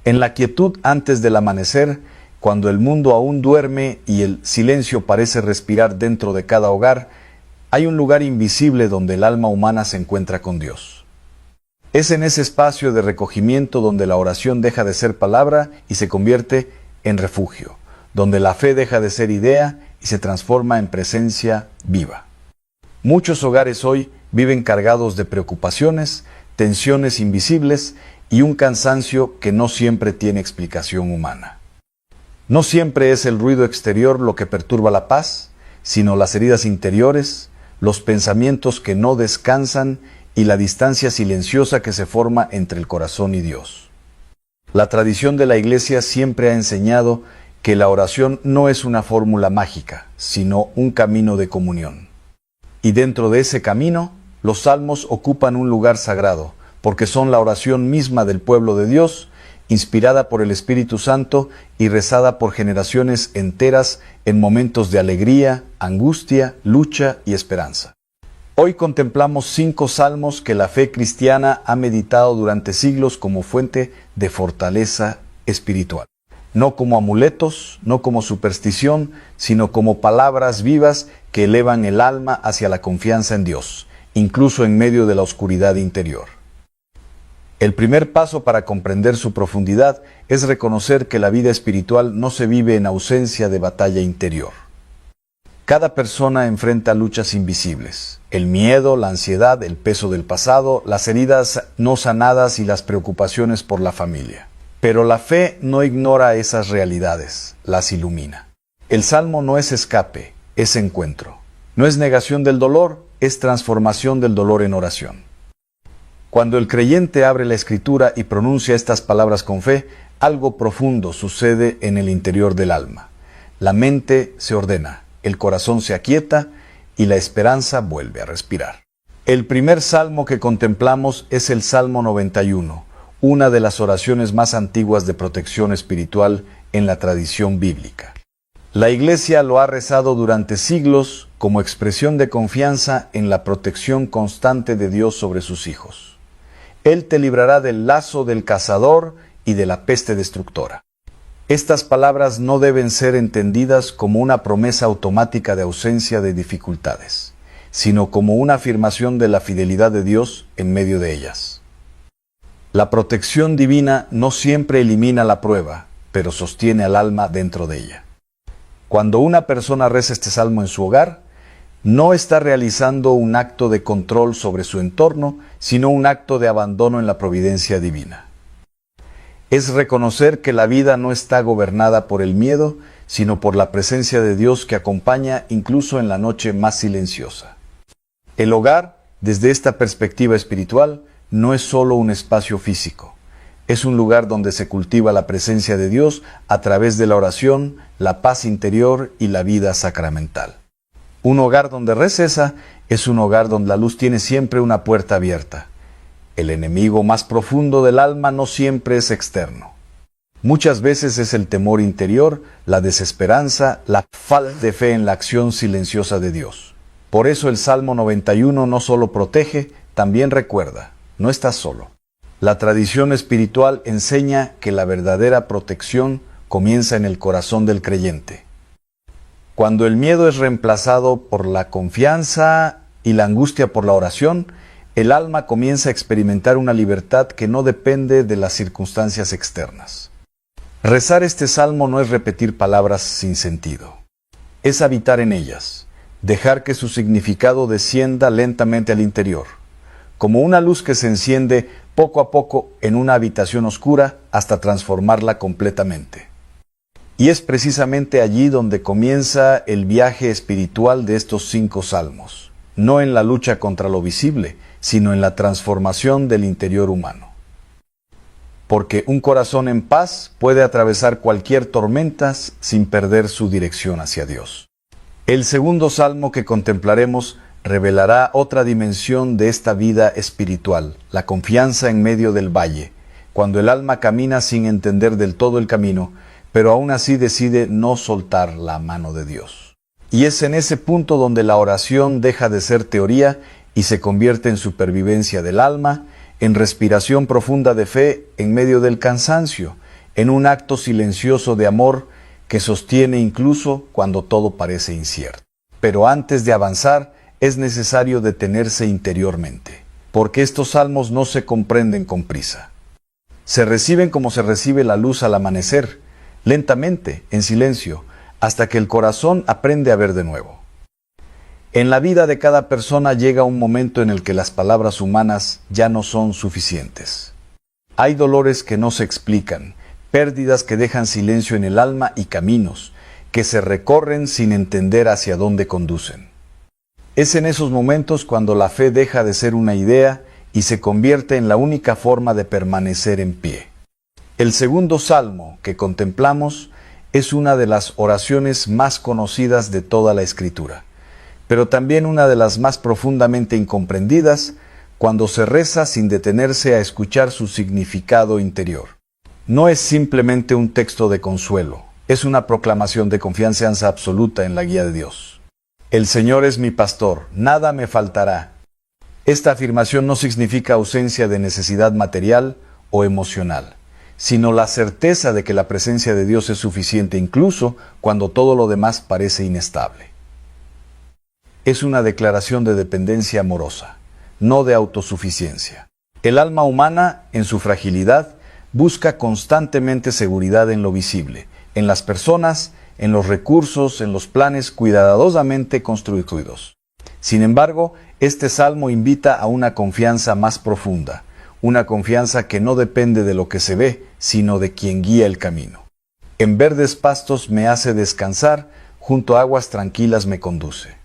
En la quietud antes del amanecer, cuando el mundo aún duerme y el silencio parece respirar dentro de cada hogar, hay un lugar invisible donde el alma humana se encuentra con Dios. Es en ese espacio de recogimiento donde la oración deja de ser palabra y se convierte en refugio, donde la fe deja de ser idea y se transforma en presencia viva. Muchos hogares hoy viven cargados de preocupaciones, tensiones invisibles y un cansancio que no siempre tiene explicación humana. No siempre es el ruido exterior lo que perturba la paz, sino las heridas interiores, los pensamientos que no descansan y la distancia silenciosa que se forma entre el corazón y Dios. La tradición de la Iglesia siempre ha enseñado que la oración no es una fórmula mágica, sino un camino de comunión. Y dentro de ese camino, los salmos ocupan un lugar sagrado, porque son la oración misma del pueblo de Dios, inspirada por el Espíritu Santo y rezada por generaciones enteras en momentos de alegría, angustia, lucha y esperanza. Hoy contemplamos 5 salmos que la fe cristiana ha meditado durante siglos como fuente de fortaleza espiritual. No como amuletos, no como superstición, sino como palabras vivas que elevan el alma hacia la confianza en Dios, incluso en medio de la oscuridad interior. El primer paso para comprender su profundidad es reconocer que la vida espiritual no se vive en ausencia de batalla interior. Cada persona enfrenta luchas invisibles: el miedo, la ansiedad, el peso del pasado, las heridas no sanadas y las preocupaciones por la familia. Pero la fe no ignora esas realidades, las ilumina. El salmo no es escape, es encuentro. No es negación del dolor, es transformación del dolor en oración. Cuando el creyente abre la Escritura y pronuncia estas palabras con fe, algo profundo sucede en el interior del alma. La mente se ordena, el corazón se aquieta y la esperanza vuelve a respirar. El primer salmo que contemplamos es el Salmo 91, una de las oraciones más antiguas de protección espiritual en la tradición bíblica. La Iglesia lo ha rezado durante siglos como expresión de confianza en la protección constante de Dios sobre sus hijos. Él te librará del lazo del cazador y de la peste destructora. Estas palabras no deben ser entendidas como una promesa automática de ausencia de dificultades, sino como una afirmación de la fidelidad de Dios en medio de ellas. La protección divina no siempre elimina la prueba, pero sostiene al alma dentro de ella. Cuando una persona reza este salmo en su hogar, no está realizando un acto de control sobre su entorno, sino un acto de abandono en la providencia divina. Es reconocer que la vida no está gobernada por el miedo, sino por la presencia de Dios que acompaña incluso en la noche más silenciosa. El hogar, desde esta perspectiva espiritual, no es solo un espacio físico. Es un lugar donde se cultiva la presencia de Dios a través de la oración, la paz interior y la vida sacramental. Un hogar donde recesa es un hogar donde la luz tiene siempre una puerta abierta. El enemigo más profundo del alma no siempre es externo. Muchas veces es el temor interior, la desesperanza, la falta de fe en la acción silenciosa de Dios. Por eso el Salmo 91 no solo protege, también recuerda: no estás solo. La tradición espiritual enseña que la verdadera protección comienza en el corazón del creyente. Cuando el miedo es reemplazado por la confianza y la angustia por la oración, el alma comienza a experimentar una libertad que no depende de las circunstancias externas. Rezar este salmo no es repetir palabras sin sentido. Es habitar en ellas, dejar que su significado descienda lentamente al interior, como una luz que se enciende poco a poco en una habitación oscura hasta transformarla completamente. Y es precisamente allí donde comienza el viaje espiritual de estos 5 salmos, no en la lucha contra lo visible, sino en la transformación del interior humano. Porque un corazón en paz puede atravesar cualquier tormenta sin perder su dirección hacia Dios. El segundo salmo que contemplaremos revelará otra dimensión de esta vida espiritual, la confianza en medio del valle, cuando el alma camina sin entender del todo el camino, pero aún así decide no soltar la mano de Dios. Y es en ese punto donde la oración deja de ser teoría y se convierte en supervivencia del alma, en respiración profunda de fe en medio del cansancio, en un acto silencioso de amor que sostiene incluso cuando todo parece incierto. Pero antes de avanzar, es necesario detenerse interiormente, porque estos salmos no se comprenden con prisa. Se reciben como se recibe la luz al amanecer, lentamente, en silencio, hasta que el corazón aprende a ver de nuevo. En la vida de cada persona llega un momento en el que las palabras humanas ya no son suficientes. Hay dolores que no se explican, pérdidas que dejan silencio en el alma y caminos que se recorren sin entender hacia dónde conducen. Es en esos momentos cuando la fe deja de ser una idea y se convierte en la única forma de permanecer en pie. El segundo salmo que contemplamos es una de las oraciones más conocidas de toda la Escritura, pero también una de las más profundamente incomprendidas cuando se reza sin detenerse a escuchar su significado interior. No es simplemente un texto de consuelo, es una proclamación de confianza absoluta en la guía de Dios. El Señor es mi pastor, nada me faltará. Esta afirmación no significa ausencia de necesidad material o emocional, sino la certeza de que la presencia de Dios es suficiente incluso cuando todo lo demás parece inestable. Es una declaración de dependencia amorosa, no de autosuficiencia. El alma humana, en su fragilidad, busca constantemente seguridad en lo visible, en las personas, en los recursos, en los planes cuidadosamente construidos. Sin embargo, este salmo invita a una confianza más profunda, una confianza que no depende de lo que se ve, sino de quien guía el camino. En verdes pastos me hace descansar, junto a aguas tranquilas me conduce.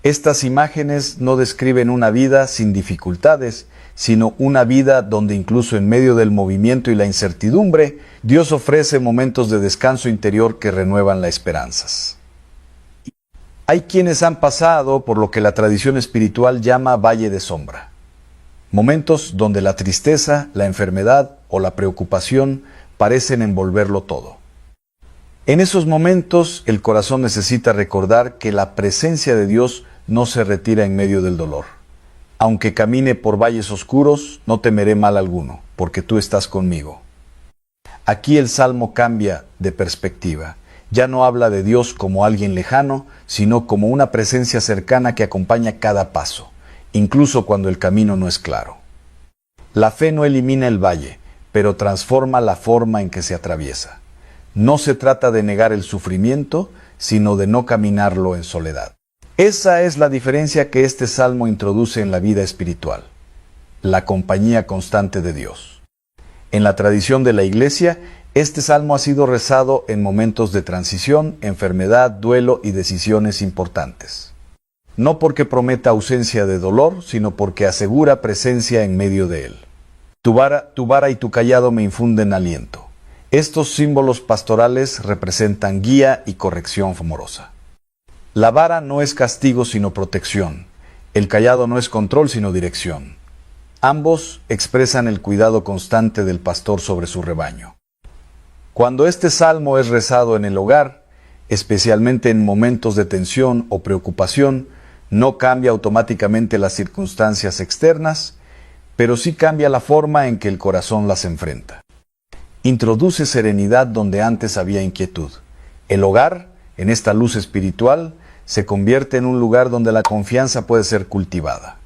Estas imágenes no describen una vida sin dificultades, sino una vida donde incluso en medio del movimiento y la incertidumbre, Dios ofrece momentos de descanso interior que renuevan las esperanzas. Hay quienes han pasado por lo que la tradición espiritual llama valle de sombra. Momentos donde la tristeza, la enfermedad o la preocupación parecen envolverlo todo. En esos momentos, el corazón necesita recordar que la presencia de Dios no se retira en medio del dolor. Aunque camine por valles oscuros, no temeré mal alguno, porque tú estás conmigo. Aquí el Salmo cambia de perspectiva. Ya no habla de Dios como alguien lejano, sino como una presencia cercana que acompaña cada paso, incluso cuando el camino no es claro. La fe no elimina el valle, pero transforma la forma en que se atraviesa. No se trata de negar el sufrimiento, sino de no caminarlo en soledad. Esa es la diferencia que este salmo introduce en la vida espiritual, la compañía constante de Dios. En la tradición de la Iglesia, este salmo ha sido rezado en momentos de transición, enfermedad, duelo y decisiones importantes. No porque prometa ausencia de dolor, sino porque asegura presencia en medio de él. Tu vara y tu cayado me infunden aliento. Estos símbolos pastorales representan guía y corrección amorosa. La vara no es castigo sino protección. El cayado no es control sino dirección. Ambos expresan el cuidado constante del pastor sobre su rebaño. Cuando este salmo es rezado en el hogar, especialmente en momentos de tensión o preocupación, no cambia automáticamente las circunstancias externas, pero sí cambia la forma en que el corazón las enfrenta. Introduce serenidad donde antes había inquietud. El hogar, en esta luz espiritual, se convierte en un lugar donde la confianza puede ser cultivada.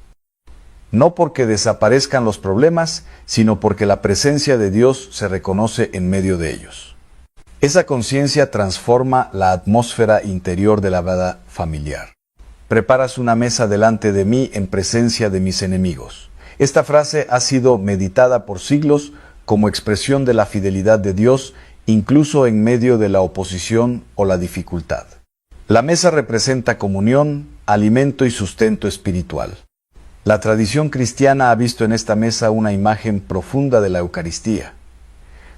No porque desaparezcan los problemas, sino porque la presencia de Dios se reconoce en medio de ellos. Esa conciencia transforma la atmósfera interior de la vida familiar. Preparas una mesa delante de mí en presencia de mis enemigos. Esta frase ha sido meditada por siglos como expresión de la fidelidad de Dios, incluso en medio de la oposición o la dificultad. La mesa representa comunión, alimento y sustento espiritual. La tradición cristiana ha visto en esta mesa una imagen profunda de la Eucaristía,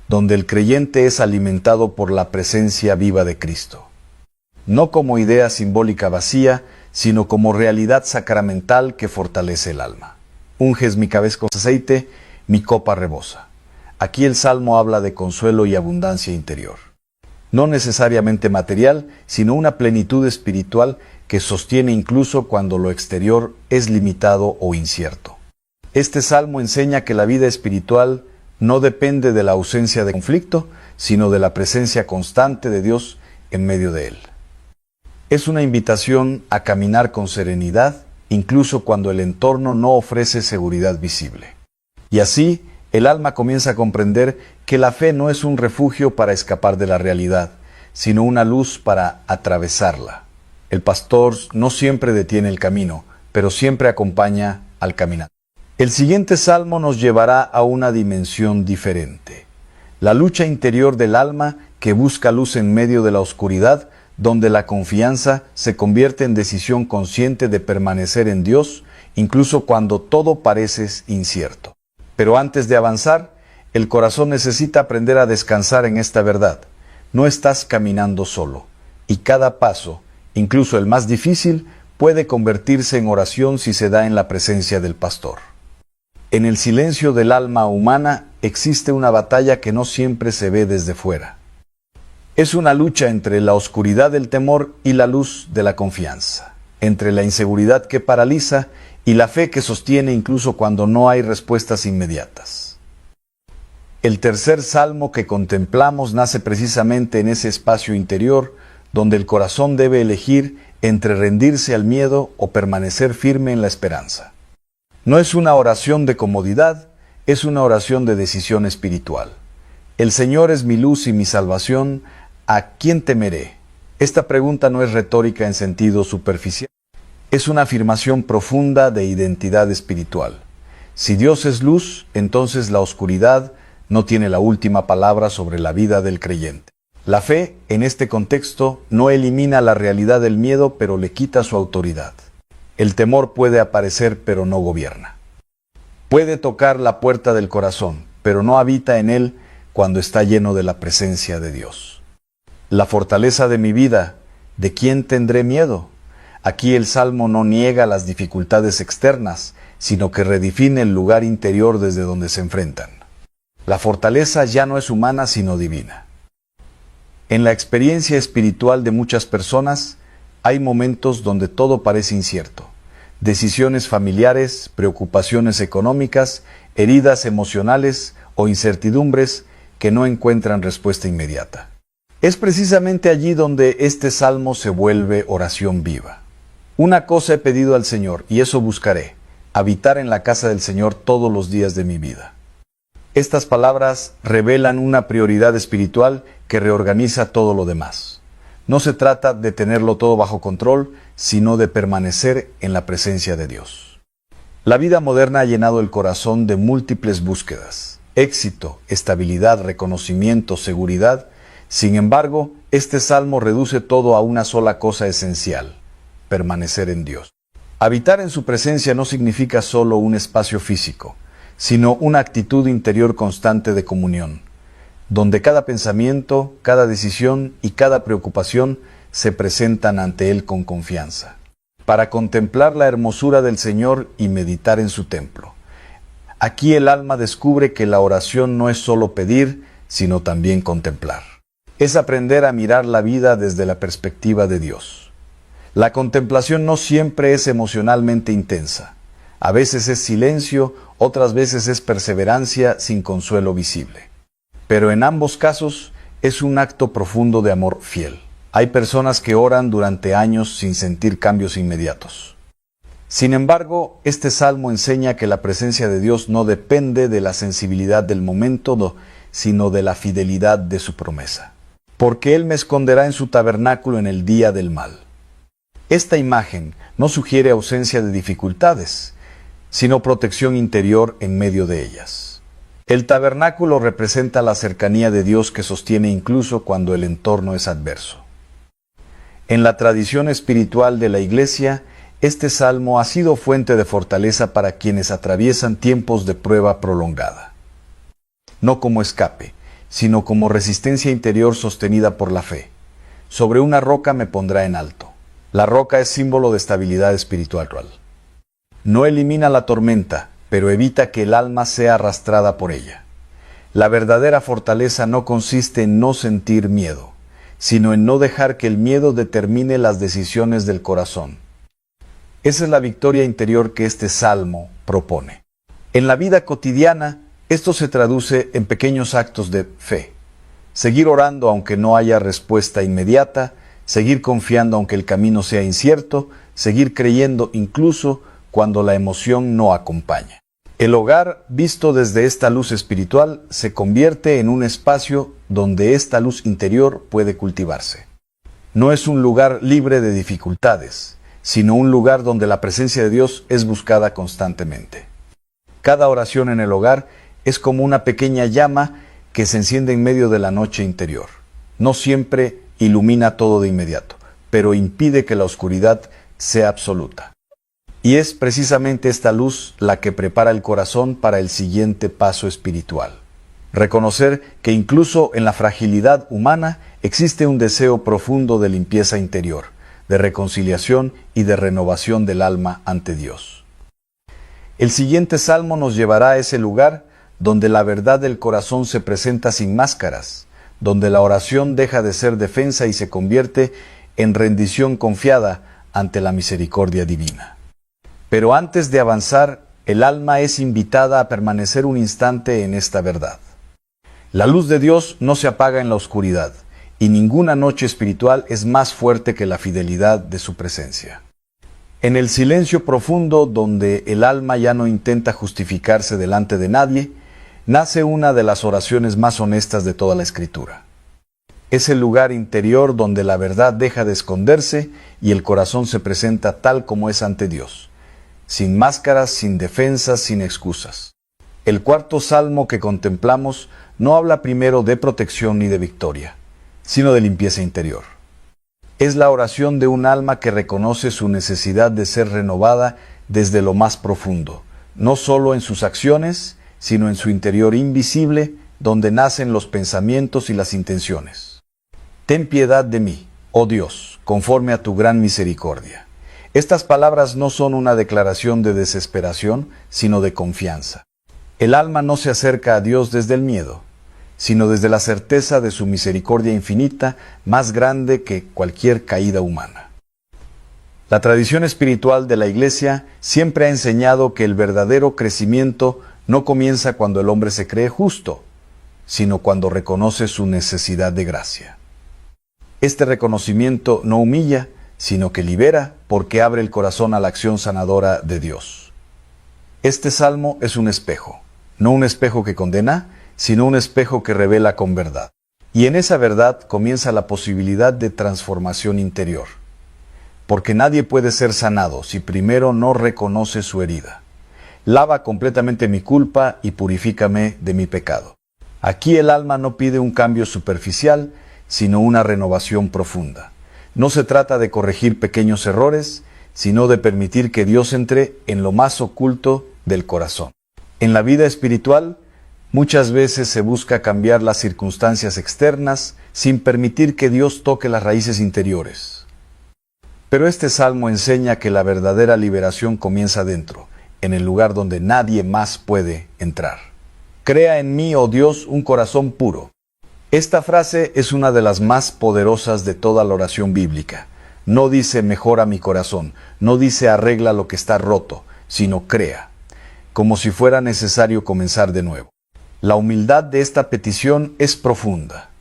donde el creyente es alimentado por la presencia viva de Cristo. No como idea simbólica vacía, sino como realidad sacramental que fortalece el alma. Unges mi cabeza con aceite, mi copa rebosa. Aquí el Salmo habla de consuelo y abundancia interior. No necesariamente material, sino una plenitud espiritual que sostiene incluso cuando lo exterior es limitado o incierto. Este salmo enseña que la vida espiritual no depende de la ausencia de conflicto, sino de la presencia constante de Dios en medio de él. Es una invitación a caminar con serenidad, incluso cuando el entorno no ofrece seguridad visible. Y así, el alma comienza a comprender que la fe no es un refugio para escapar de la realidad, sino una luz para atravesarla. El pastor no siempre detiene el camino, pero siempre acompaña al caminante. El siguiente salmo nos llevará a una dimensión diferente. La lucha interior del alma que busca luz en medio de la oscuridad, donde la confianza se convierte en decisión consciente de permanecer en Dios, incluso cuando todo parece incierto. Pero antes de avanzar, el corazón necesita aprender a descansar en esta verdad. No estás caminando solo, y cada paso, incluso el más difícil, puede convertirse en oración si se da en la presencia del pastor. En el silencio del alma humana existe una batalla que no siempre se ve desde fuera. Es una lucha entre la oscuridad del temor y la luz de la confianza, entre la inseguridad que paraliza y la fe que sostiene incluso cuando no hay respuestas inmediatas. El tercer salmo que contemplamos nace precisamente en ese espacio interior donde el corazón debe elegir entre rendirse al miedo o permanecer firme en la esperanza. No es una oración de comodidad, es una oración de decisión espiritual. El Señor es mi luz y mi salvación, ¿a quién temeré? Esta pregunta no es retórica en sentido superficial. Es una afirmación profunda de identidad espiritual. Si Dios es luz, entonces la oscuridad no tiene la última palabra sobre la vida del creyente. La fe, en este contexto, no elimina la realidad del miedo, pero le quita su autoridad. El temor puede aparecer, pero no gobierna. Puede tocar la puerta del corazón, pero no habita en él cuando está lleno de la presencia de Dios. La fortaleza de mi vida, ¿de quién tendré miedo? Aquí el Salmo no niega las dificultades externas, sino que redefine el lugar interior desde donde se enfrentan. La fortaleza ya no es humana, sino divina. En la experiencia espiritual de muchas personas, hay momentos donde todo parece incierto. Decisiones familiares, preocupaciones económicas, heridas emocionales o incertidumbres que no encuentran respuesta inmediata. Es precisamente allí donde este salmo se vuelve oración viva. Una cosa he pedido al Señor, y eso buscaré, habitar en la casa del Señor todos los días de mi vida. Estas palabras revelan una prioridad espiritual que reorganiza todo lo demás. No se trata de tenerlo todo bajo control, sino de permanecer en la presencia de Dios. La vida moderna ha llenado el corazón de múltiples búsquedas: éxito, estabilidad, reconocimiento, seguridad. Sin embargo, este salmo reduce todo a una sola cosa esencial: permanecer en Dios. Habitar en su presencia no significa solo un espacio físico, sino una actitud interior constante de comunión, donde cada pensamiento, cada decisión y cada preocupación se presentan ante Él con confianza, para contemplar la hermosura del Señor y meditar en su templo. Aquí el alma descubre que la oración no es solo pedir, sino también contemplar. Es aprender a mirar la vida desde la perspectiva de Dios. La contemplación no siempre es emocionalmente intensa. A veces es silencio, otras veces es perseverancia sin consuelo visible. Pero en ambos casos es un acto profundo de amor fiel. Hay personas que oran durante años sin sentir cambios inmediatos. Sin embargo, este salmo enseña que la presencia de Dios no depende de la sensibilidad del momento, sino de la fidelidad de su promesa. Porque Él me esconderá en su tabernáculo en el día del mal. Esta imagen no sugiere ausencia de dificultades, sino protección interior en medio de ellas. El tabernáculo representa la cercanía de Dios que sostiene incluso cuando el entorno es adverso. En la tradición espiritual de la Iglesia, este salmo ha sido fuente de fortaleza para quienes atraviesan tiempos de prueba prolongada. No como escape, sino como resistencia interior sostenida por la fe. Sobre una roca me pondrá en alto. La roca es símbolo de estabilidad espiritual. No elimina la tormenta, pero evita que el alma sea arrastrada por ella. La verdadera fortaleza no consiste en no sentir miedo, sino en no dejar que el miedo determine las decisiones del corazón. Esa es la victoria interior que este salmo propone. En la vida cotidiana, Esto se traduce en pequeños actos de fe. Seguir orando aunque no haya respuesta inmediata, seguir confiando aunque el camino sea incierto, seguir creyendo incluso cuando la emoción no acompaña. El hogar, visto desde esta luz espiritual, se convierte en un espacio donde esta luz interior puede cultivarse. No es un lugar libre de dificultades, sino un lugar donde la presencia de Dios es buscada constantemente. Cada oración en el hogar es como una pequeña llama que se enciende en medio de la noche interior. No siempre ilumina todo de inmediato, pero impide que la oscuridad sea absoluta. Y es precisamente esta luz la que prepara el corazón para el siguiente paso espiritual. Reconocer que incluso en la fragilidad humana existe un deseo profundo de limpieza interior, de reconciliación y de renovación del alma ante Dios. El siguiente salmo nos llevará a ese lugar donde la verdad del corazón se presenta sin máscaras, donde la oración deja de ser defensa y se convierte en rendición confiada ante la misericordia divina. Pero antes de avanzar, el alma es invitada a permanecer un instante en esta verdad. La luz de Dios no se apaga en la oscuridad, y ninguna noche espiritual es más fuerte que la fidelidad de su presencia. En el silencio profundo, donde el alma ya no intenta justificarse delante de nadie, nace una de las oraciones más honestas de toda la Escritura. Es el lugar interior donde la verdad deja de esconderse y el corazón se presenta tal como es ante Dios, sin máscaras, sin defensas, sin excusas. El cuarto salmo que contemplamos no habla primero de protección ni de victoria, sino de limpieza interior. Es la oración de un alma que reconoce su necesidad de ser renovada desde lo más profundo, no solo en sus acciones, sino en su interior invisible, donde nacen los pensamientos y las intenciones. Ten piedad de mí, oh Dios, conforme a tu gran misericordia. Estas palabras no son una declaración de desesperación, sino de confianza. El alma no se acerca a Dios desde el miedo, sino desde la certeza de su misericordia infinita, más grande que cualquier caída humana. La tradición espiritual de la Iglesia siempre ha enseñado que el verdadero crecimiento no comienza cuando el hombre se cree justo, sino cuando reconoce su necesidad de gracia. Este reconocimiento no humilla, sino que libera porque abre el corazón a la acción sanadora de Dios. Este salmo es un espejo, no un espejo que condena, sino un espejo que revela con verdad. Y en esa verdad comienza la posibilidad de transformación interior, porque nadie puede ser sanado si primero no reconoce su herida. Lava completamente mi culpa y purifícame de mi pecado. Aquí el alma no pide un cambio superficial, sino una renovación profunda. No se trata de corregir pequeños errores, sino de permitir que Dios entre en lo más oculto del corazón. En la vida espiritual, muchas veces se busca cambiar las circunstancias externas sin permitir que Dios toque las raíces interiores. Pero este salmo enseña que la verdadera liberación comienza dentro, en el lugar donde nadie más puede entrar. Crea en mí, oh Dios, un corazón puro. Esta frase es una de las más poderosas de toda la oración bíblica. No dice mejora mi corazón, no dice arregla lo que está roto, sino crea, como si fuera necesario comenzar de nuevo. La humildad de esta petición es profunda.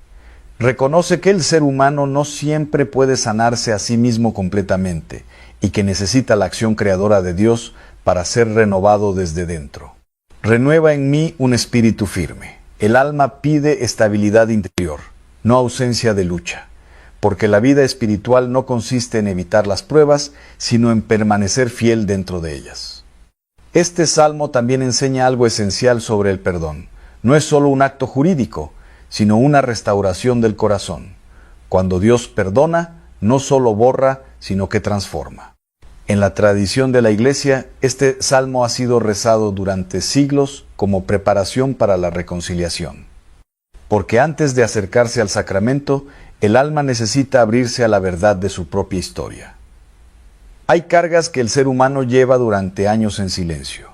Reconoce que el ser humano no siempre puede sanarse a sí mismo completamente y que necesita la acción creadora de Dios para ser renovado desde dentro. Renueva en mí un espíritu firme. El alma pide estabilidad interior, no ausencia de lucha, porque la vida espiritual no consiste en evitar las pruebas, sino en permanecer fiel dentro de ellas. Este salmo también enseña algo esencial sobre el perdón. No es solo un acto jurídico, sino una restauración del corazón. Cuando Dios perdona, no solo borra, sino que transforma. En la tradición de la Iglesia, este salmo ha sido rezado durante siglos como preparación para la reconciliación. Porque antes de acercarse al sacramento, el alma necesita abrirse a la verdad de su propia historia. Hay cargas que el ser humano lleva durante años en silencio.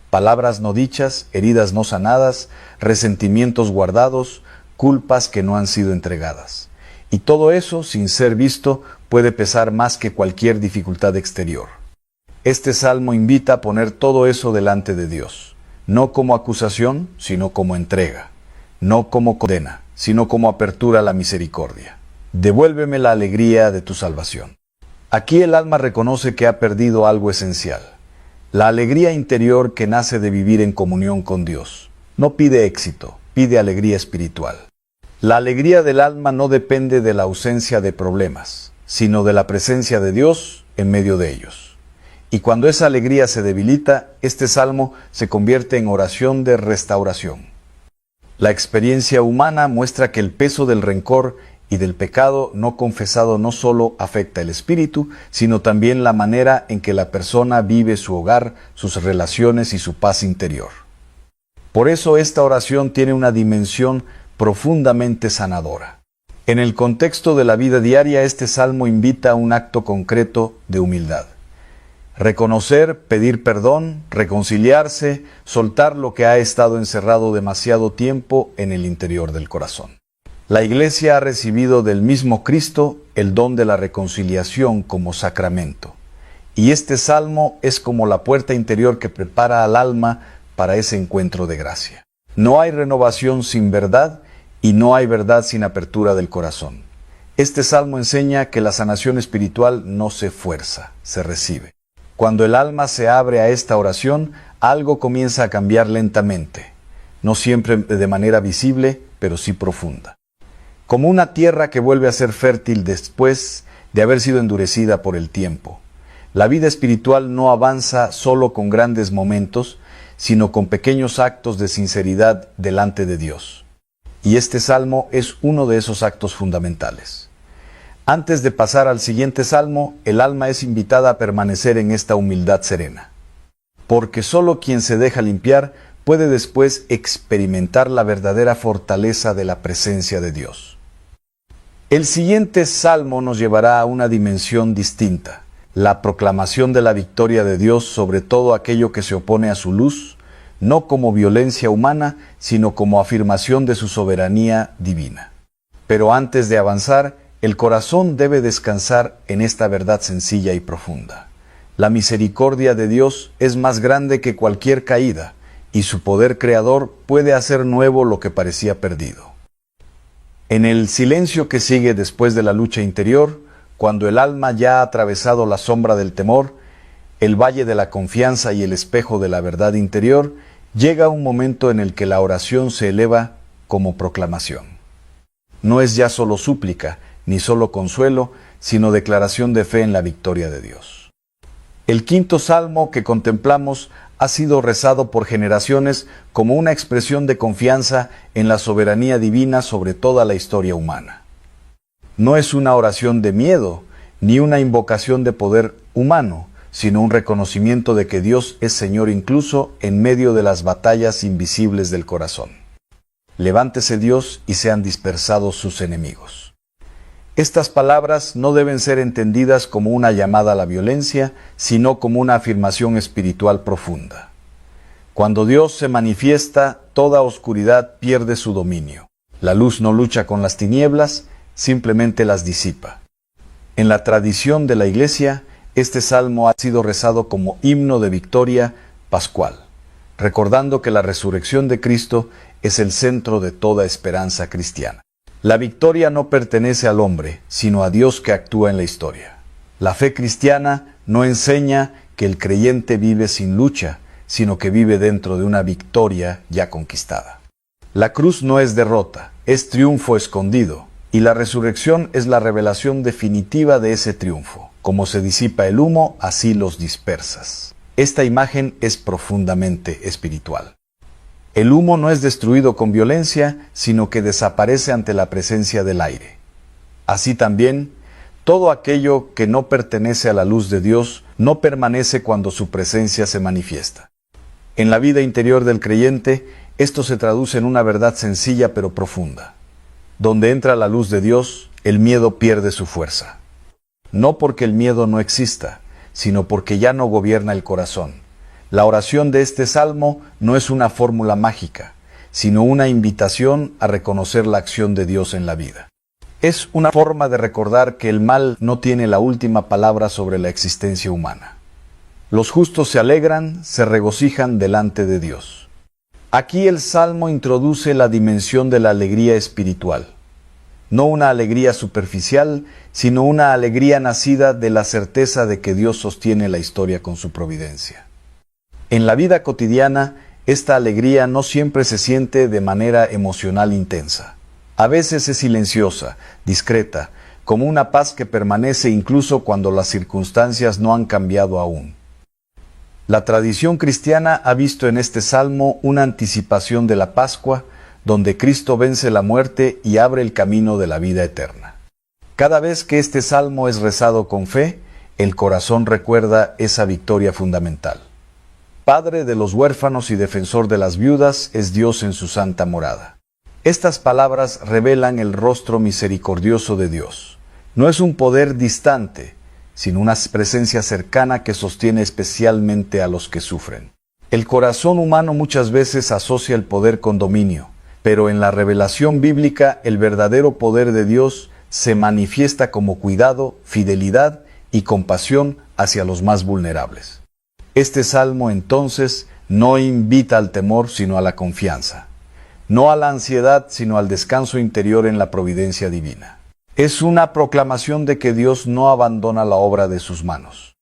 Palabras no dichas, heridas no sanadas, resentimientos guardados, culpas que no han sido entregadas. Y todo eso, sin ser visto, puede pesar más que cualquier dificultad exterior. Este salmo invita a poner todo eso delante de Dios. no como acusación, sino como entrega, no como condena, sino como apertura a la misericordia. Devuélveme la alegría de tu salvación. Aquí el alma reconoce que ha perdido algo esencial, la alegría interior que nace de vivir en comunión con Dios. No pide éxito, pide alegría espiritual. La alegría del alma no depende de la ausencia de problemas, sino de la presencia de Dios en medio de ellos. Y cuando esa alegría se debilita, este salmo se convierte en oración de restauración. La experiencia humana muestra que el peso del rencor y del pecado no confesado no solo afecta el espíritu, sino también la manera en que la persona vive su hogar, sus relaciones y su paz interior. Por eso esta oración tiene una dimensión profundamente sanadora. En el contexto de la vida diaria, este salmo invita a un acto concreto de humildad. Reconocer, pedir perdón, reconciliarse, soltar lo que ha estado encerrado demasiado tiempo en el interior del corazón. La Iglesia ha recibido del mismo Cristo el don de la reconciliación como sacramento. Y este salmo es como la puerta interior que prepara al alma para ese encuentro de gracia. No hay renovación sin verdad y no hay verdad sin apertura del corazón. Este salmo enseña que la sanación espiritual no se fuerza, se recibe. Cuando el alma se abre a esta oración, algo comienza a cambiar lentamente, no siempre de manera visible, pero sí profunda. Como una tierra que vuelve a ser fértil después de haber sido endurecida por el tiempo. La vida espiritual no avanza solo con grandes momentos, sino con pequeños actos de sinceridad delante de Dios. Y este salmo es uno de esos actos fundamentales. Antes de pasar al siguiente salmo, el alma es invitada a permanecer en esta humildad serena. Porque solo quien se deja limpiar puede después experimentar la verdadera fortaleza de la presencia de Dios. El siguiente salmo nos llevará a una dimensión distinta, la proclamación de la victoria de Dios sobre todo aquello que se opone a su luz, no como violencia humana, sino como afirmación de su soberanía divina. Pero antes de avanzar, el corazón debe descansar en esta verdad sencilla y profunda. La misericordia de Dios es más grande que cualquier caída, y su poder creador puede hacer nuevo lo que parecía perdido. En el silencio que sigue después de la lucha interior, cuando el alma ya ha atravesado la sombra del temor, el valle de la confianza y el espejo de la verdad interior, llega un momento en el que la oración se eleva como proclamación. No es ya solo súplica, ni solo consuelo, sino declaración de fe en la victoria de Dios. El quinto salmo que contemplamos ha sido rezado por generaciones como una expresión de confianza en la soberanía divina sobre toda la historia humana. No es una oración de miedo, ni una invocación de poder humano, sino un reconocimiento de que Dios es Señor incluso en medio de las batallas invisibles del corazón. Levántese Dios y sean dispersados sus enemigos. Estas palabras no deben ser entendidas como una llamada a la violencia, sino como una afirmación espiritual profunda. Cuando Dios se manifiesta, toda oscuridad pierde su dominio. La luz no lucha con las tinieblas, simplemente las disipa. En la tradición de la Iglesia, este salmo ha sido rezado como himno de victoria pascual, recordando que la resurrección de Cristo es el centro de toda esperanza cristiana. La victoria no pertenece al hombre, sino a Dios que actúa en la historia. La fe cristiana no enseña que el creyente vive sin lucha, sino que vive dentro de una victoria ya conquistada. La cruz no es derrota, es triunfo escondido, y la resurrección es la revelación definitiva de ese triunfo. Como se disipa el humo, así los dispersas. Esta imagen es profundamente espiritual. El humo no es destruido con violencia, sino que desaparece ante la presencia del aire. Así también, todo aquello que no pertenece a la luz de Dios no permanece cuando su presencia se manifiesta. En la vida interior del creyente, esto se traduce en una verdad sencilla pero profunda. Donde entra la luz de Dios, el miedo pierde su fuerza. No porque el miedo no exista, sino porque ya no gobierna el corazón. La oración de este salmo no es una fórmula mágica, sino una invitación a reconocer la acción de Dios en la vida. Es una forma de recordar que el mal no tiene la última palabra sobre la existencia humana. Los justos se alegran, se regocijan delante de Dios. Aquí el Salmo introduce la dimensión de la alegría espiritual. No una alegría superficial, sino una alegría nacida de la certeza de que Dios sostiene la historia con su providencia. En la vida cotidiana, esta alegría no siempre se siente de manera emocional intensa. A veces es silenciosa, discreta, como una paz que permanece incluso cuando las circunstancias no han cambiado aún. La tradición cristiana ha visto en este salmo una anticipación de la Pascua, donde Cristo vence la muerte y abre el camino de la vida eterna. Cada vez que este salmo es rezado con fe, el corazón recuerda esa victoria fundamental. Padre de los huérfanos y defensor de las viudas es Dios en su santa morada. Estas palabras revelan el rostro misericordioso de Dios. No es un poder distante, sino una presencia cercana que sostiene especialmente a los que sufren. El corazón humano muchas veces asocia el poder con dominio, pero en la revelación bíblica el verdadero poder de Dios se manifiesta como cuidado, fidelidad y compasión hacia los más vulnerables. Este salmo entonces no invita al temor sino a la confianza, no a la ansiedad sino al descanso interior en la providencia divina. Es una proclamación de que Dios no abandona la obra de sus manos.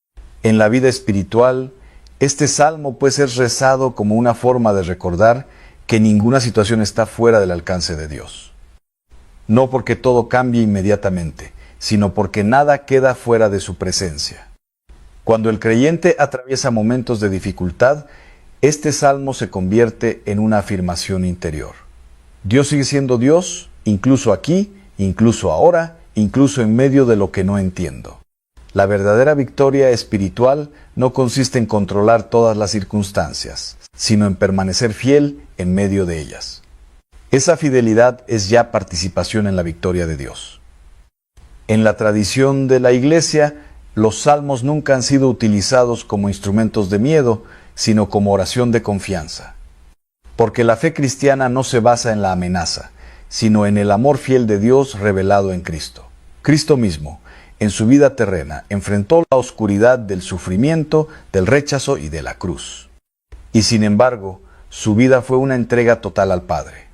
En la vida espiritual, este salmo puede ser rezado como una forma de recordar que ninguna situación está fuera del alcance de Dios. No porque todo cambie inmediatamente, sino porque nada queda fuera de su presencia. Cuando el creyente atraviesa momentos de dificultad, este salmo se convierte en una afirmación interior. Dios sigue siendo Dios, incluso aquí, incluso ahora, incluso en medio de lo que no entiendo. La verdadera victoria espiritual no consiste en controlar todas las circunstancias, sino en permanecer fiel en medio de ellas. Esa fidelidad es ya participación en la victoria de Dios. En la tradición de la Iglesia, los salmos nunca han sido utilizados como instrumentos de miedo, sino como oración de confianza. Porque la fe cristiana no se basa en la amenaza, sino en el amor fiel de Dios revelado en Cristo. Cristo mismo, en su vida terrena, enfrentó la oscuridad del sufrimiento, del rechazo y de la cruz. Y sin embargo, su vida fue una entrega total al Padre.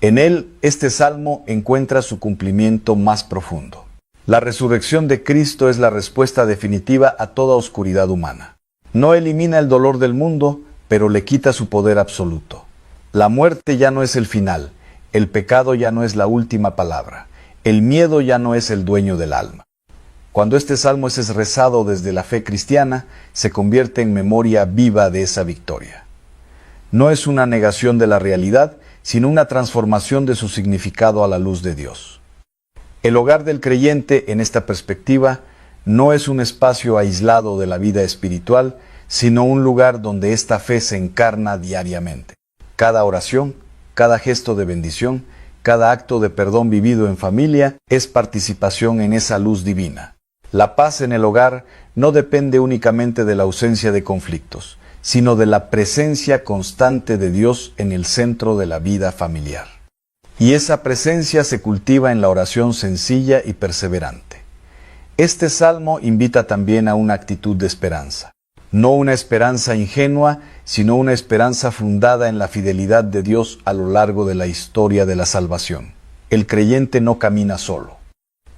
En él, este salmo encuentra su cumplimiento más profundo. La resurrección de Cristo es la respuesta definitiva a toda oscuridad humana. No elimina el dolor del mundo, pero le quita su poder absoluto. La muerte ya no es el final, el pecado ya no es la última palabra, el miedo ya no es el dueño del alma. Cuando este salmo es rezado desde la fe cristiana, se convierte en memoria viva de esa victoria. No es una negación de la realidad, sino una transformación de su significado a la luz de Dios. El hogar del creyente, en esta perspectiva, no es un espacio aislado de la vida espiritual, sino un lugar donde esta fe se encarna diariamente. Cada oración, cada gesto de bendición, cada acto de perdón vivido en familia es participación en esa luz divina. La paz en el hogar no depende únicamente de la ausencia de conflictos, sino de la presencia constante de Dios en el centro de la vida familiar. Y esa presencia se cultiva en la oración sencilla y perseverante. Este salmo invita también a una actitud de esperanza. No una esperanza ingenua, sino una esperanza fundada en la fidelidad de Dios a lo largo de la historia de la salvación. El creyente no camina solo.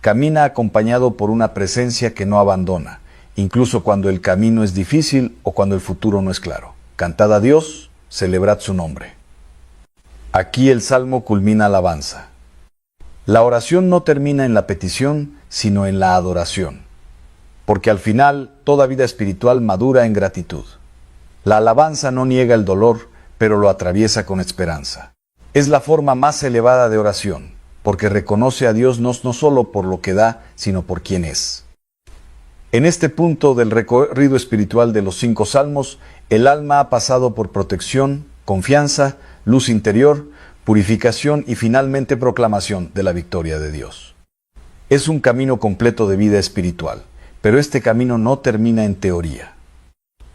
Camina acompañado por una presencia que no abandona, incluso cuando el camino es difícil o cuando el futuro no es claro. Cantad a Dios, celebrad su nombre. Aquí el salmo culmina alabanza. La oración no termina en la petición, sino en la adoración, porque al final toda vida espiritual madura en gratitud. La alabanza no niega el dolor, pero lo atraviesa con esperanza. Es la forma más elevada de oración, porque reconoce a Dios no solo por lo que da, sino por quién es. En este punto del recorrido espiritual de los 5 salmos, el alma ha pasado por protección, confianza, luz interior, purificación y finalmente proclamación de la victoria de Dios. Es un camino completo de vida espiritual, pero este camino no termina en teoría.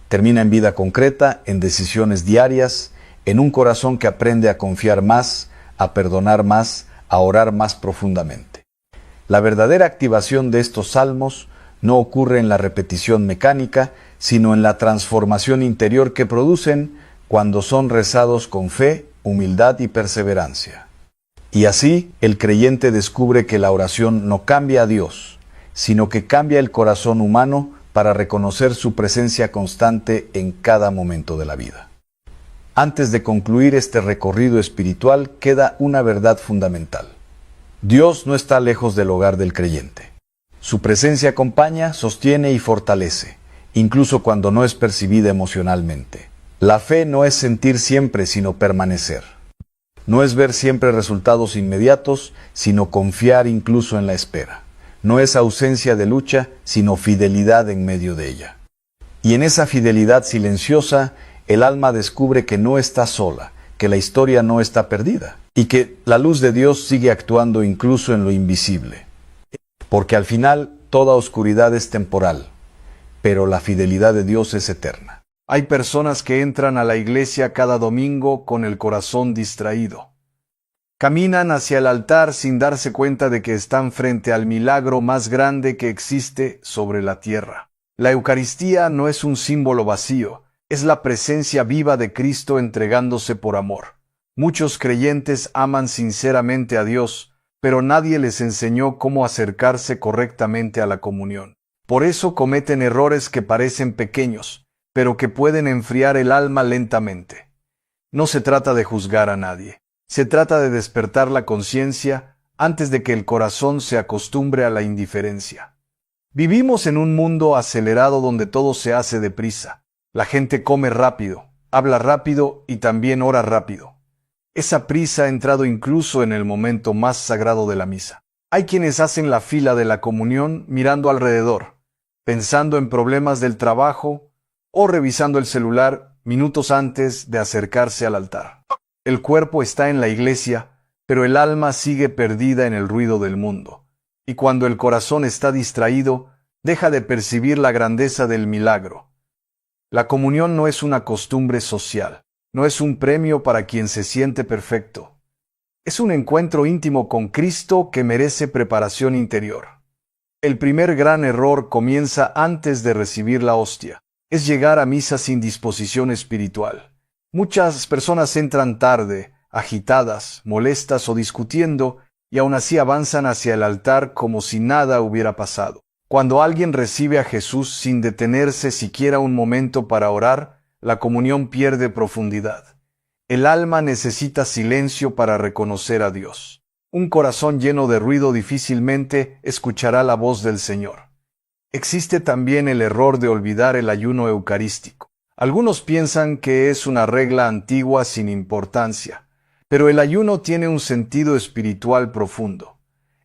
Termina en vida concreta, en decisiones diarias, en un corazón que aprende a confiar más, a perdonar más, a orar más profundamente. La verdadera activación de estos salmos no ocurre en la repetición mecánica, sino en la transformación interior que producen cuando son rezados con fe, humildad y perseverancia. Y así, el creyente descubre que la oración no cambia a Dios, sino que cambia el corazón humano para reconocer su presencia constante en cada momento de la vida. Antes de concluir este recorrido espiritual, queda una verdad fundamental. Dios no está lejos del hogar del creyente. Su presencia acompaña, sostiene y fortalece, incluso cuando no es percibida emocionalmente. La fe no es sentir siempre, sino permanecer. No es ver siempre resultados inmediatos, sino confiar incluso en la espera. No es ausencia de lucha, sino fidelidad en medio de ella. Y en esa fidelidad silenciosa, el alma descubre que no está sola, que la historia no está perdida, y que la luz de Dios sigue actuando incluso en lo invisible. Porque al final, toda oscuridad es temporal, pero la fidelidad de Dios es eterna. Hay personas que entran a la iglesia cada domingo con el corazón distraído. Caminan hacia el altar sin darse cuenta de que están frente al milagro más grande que existe sobre la tierra. La Eucaristía no es un símbolo vacío, es la presencia viva de Cristo entregándose por amor. Muchos creyentes aman sinceramente a Dios, pero nadie les enseñó cómo acercarse correctamente a la comunión. Por eso cometen errores que parecen pequeños, pero que pueden enfriar el alma lentamente. No se trata de juzgar a nadie. Se trata de despertar la conciencia antes de que el corazón se acostumbre a la indiferencia. Vivimos en un mundo acelerado donde todo se hace deprisa. La gente come rápido, habla rápido y también ora rápido. Esa prisa ha entrado incluso en el momento más sagrado de la misa. Hay quienes hacen la fila de la comunión mirando alrededor, pensando en problemas del trabajo o revisando el celular minutos antes de acercarse al altar. El cuerpo está en la iglesia, pero el alma sigue perdida en el ruido del mundo. Y cuando el corazón está distraído, deja de percibir la grandeza del milagro. La comunión no es una costumbre social, no es un premio para quien se siente perfecto. Es un encuentro íntimo con Cristo que merece preparación interior. El primer gran error comienza antes de recibir la hostia. Es llegar a misa sin disposición espiritual. Muchas personas entran tarde, agitadas, molestas o discutiendo, y aún así avanzan hacia el altar como si nada hubiera pasado. Cuando alguien recibe a Jesús sin detenerse siquiera un momento para orar, la comunión pierde profundidad. El alma necesita silencio para reconocer a Dios. Un corazón lleno de ruido difícilmente escuchará la voz del Señor. Existe también el error de olvidar el ayuno eucarístico. Algunos piensan que es una regla antigua sin importancia, pero el ayuno tiene un sentido espiritual profundo.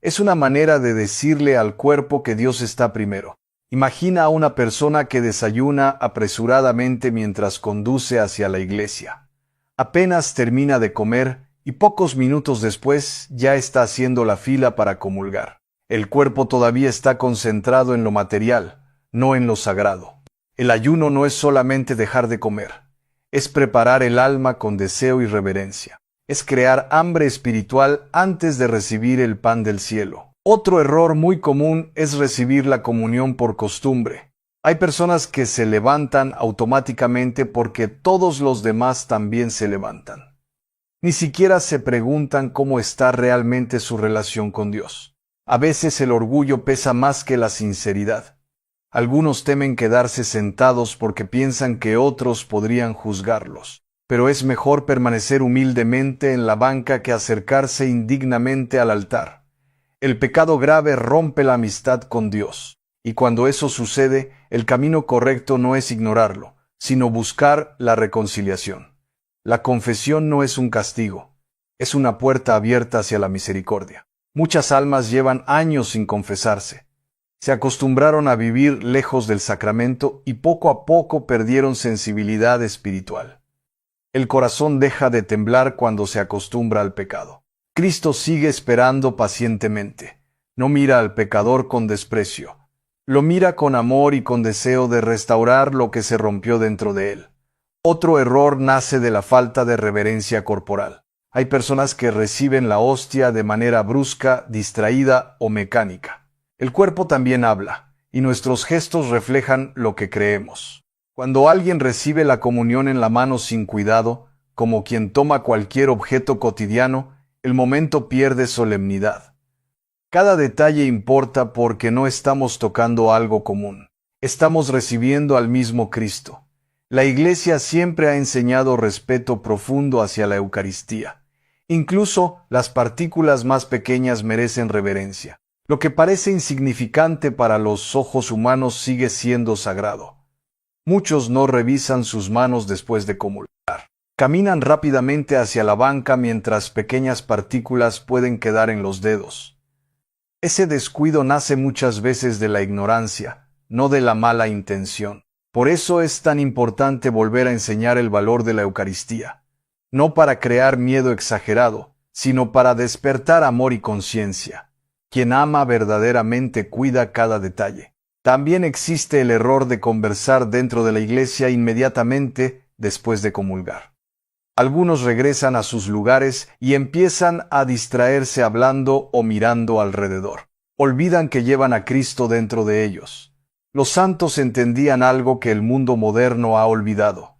Es una manera de decirle al cuerpo que Dios está primero. Imagina a una persona que desayuna apresuradamente mientras conduce hacia la iglesia. Apenas termina de comer y pocos minutos después ya está haciendo la fila para comulgar. El cuerpo todavía está concentrado en lo material, no en lo sagrado. El ayuno no es solamente dejar de comer, es preparar el alma con deseo y reverencia. Es crear hambre espiritual antes de recibir el pan del cielo. Otro error muy común es recibir la comunión por costumbre. Hay personas que se levantan automáticamente porque todos los demás también se levantan. Ni siquiera se preguntan cómo está realmente su relación con Dios. A veces el orgullo pesa más que la sinceridad. Algunos temen quedarse sentados porque piensan que otros podrían juzgarlos. Pero es mejor permanecer humildemente en la banca que acercarse indignamente al altar. El pecado grave rompe la amistad con Dios, y cuando eso sucede, el camino correcto no es ignorarlo, sino buscar la reconciliación. La confesión no es un castigo, es una puerta abierta hacia la misericordia. Muchas almas llevan años sin confesarse. Se acostumbraron a vivir lejos del sacramento y poco a poco perdieron sensibilidad espiritual. El corazón deja de temblar cuando se acostumbra al pecado. Cristo sigue esperando pacientemente. No mira al pecador con desprecio. Lo mira con amor y con deseo de restaurar lo que se rompió dentro de él. Otro error nace de la falta de reverencia corporal. Hay personas que reciben la hostia de manera brusca, distraída o mecánica. El cuerpo también habla, y nuestros gestos reflejan lo que creemos. Cuando alguien recibe la comunión en la mano sin cuidado, como quien toma cualquier objeto cotidiano, el momento pierde solemnidad. Cada detalle importa porque no estamos tocando algo común. Estamos recibiendo al mismo Cristo. La Iglesia siempre ha enseñado respeto profundo hacia la Eucaristía. Incluso las partículas más pequeñas merecen reverencia. Lo que parece insignificante para los ojos humanos sigue siendo sagrado. Muchos no revisan sus manos después de comulgar. Caminan rápidamente hacia la banca mientras pequeñas partículas pueden quedar en los dedos. Ese descuido nace muchas veces de la ignorancia, no de la mala intención. Por eso es tan importante volver a enseñar el valor de la Eucaristía, no para crear miedo exagerado, sino para despertar amor y conciencia. Quien ama verdaderamente cuida cada detalle. También existe el error de conversar dentro de la iglesia inmediatamente después de comulgar. Algunos regresan a sus lugares y empiezan a distraerse hablando o mirando alrededor. Olvidan que llevan a Cristo dentro de ellos. Los santos entendían algo que el mundo moderno ha olvidado.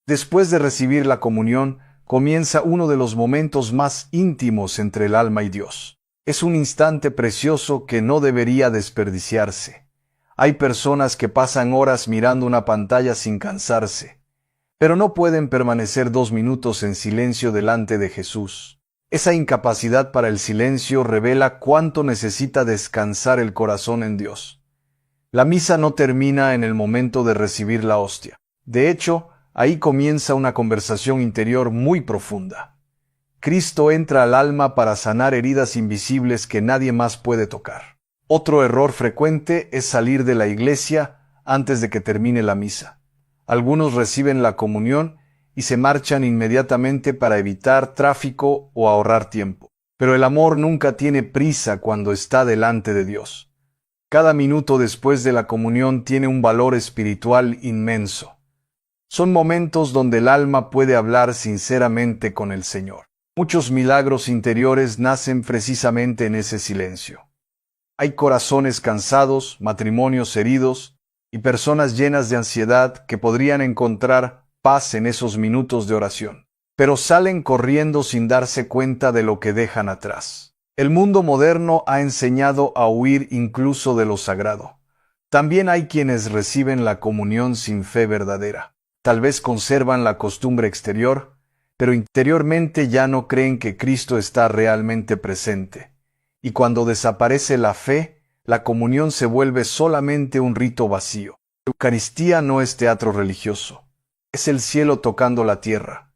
Después de recibir la comunión, comienza uno de los momentos más íntimos entre el alma y Dios. Es un instante precioso que no debería desperdiciarse. Hay personas que pasan horas mirando una pantalla sin cansarse, pero no pueden permanecer 2 minutos en silencio delante de Jesús. Esa incapacidad para el silencio revela cuánto necesita descansar el corazón en Dios. La misa no termina en el momento de recibir la hostia. De hecho, ahí comienza una conversación interior muy profunda. Cristo entra al alma para sanar heridas invisibles que nadie más puede tocar. Otro error frecuente es salir de la iglesia antes de que termine la misa. Algunos reciben la comunión y se marchan inmediatamente para evitar tráfico o ahorrar tiempo. Pero el amor nunca tiene prisa cuando está delante de Dios. Cada minuto después de la comunión tiene un valor espiritual inmenso. Son momentos donde el alma puede hablar sinceramente con el Señor. Muchos milagros interiores nacen precisamente en ese silencio. Hay corazones cansados, matrimonios heridos y personas llenas de ansiedad que podrían encontrar paz en esos minutos de oración, pero salen corriendo sin darse cuenta de lo que dejan atrás. El mundo moderno ha enseñado a huir incluso de lo sagrado. También hay quienes reciben la comunión sin fe verdadera. Tal vez conservan la costumbre exterior, pero interiormente ya no creen que Cristo está realmente presente. Y cuando desaparece la fe, la comunión se vuelve solamente un rito vacío. La Eucaristía no es teatro religioso. Es el cielo tocando la tierra.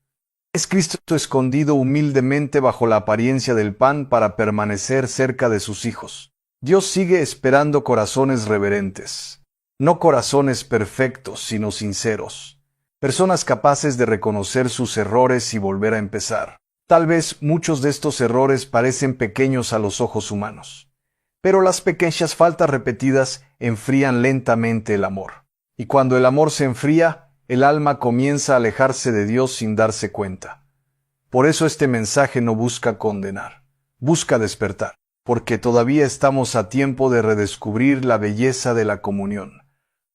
Es Cristo escondido humildemente bajo la apariencia del pan para permanecer cerca de sus hijos. Dios sigue esperando corazones reverentes. No corazones perfectos, sino sinceros. Personas capaces de reconocer sus errores y volver a empezar. Tal vez muchos de estos errores parecen pequeños a los ojos humanos, pero las pequeñas faltas repetidas enfrían lentamente el amor. Y cuando el amor se enfría, el alma comienza a alejarse de Dios sin darse cuenta. Por eso este mensaje no busca condenar, busca despertar, porque todavía estamos a tiempo de redescubrir la belleza de la comunión.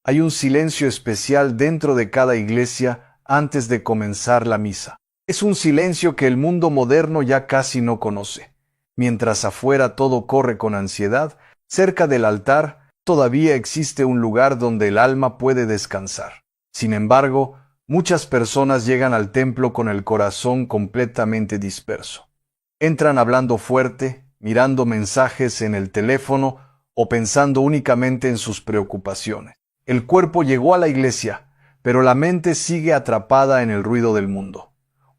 Hay un silencio especial dentro de cada iglesia antes de comenzar la misa. Es un silencio que el mundo moderno ya casi no conoce. Mientras afuera todo corre con ansiedad, cerca del altar todavía existe un lugar donde el alma puede descansar. Sin embargo, muchas personas llegan al templo con el corazón completamente disperso. Entran hablando fuerte, mirando mensajes en el teléfono o pensando únicamente en sus preocupaciones. El cuerpo llegó a la iglesia, pero la mente sigue atrapada en el ruido del mundo.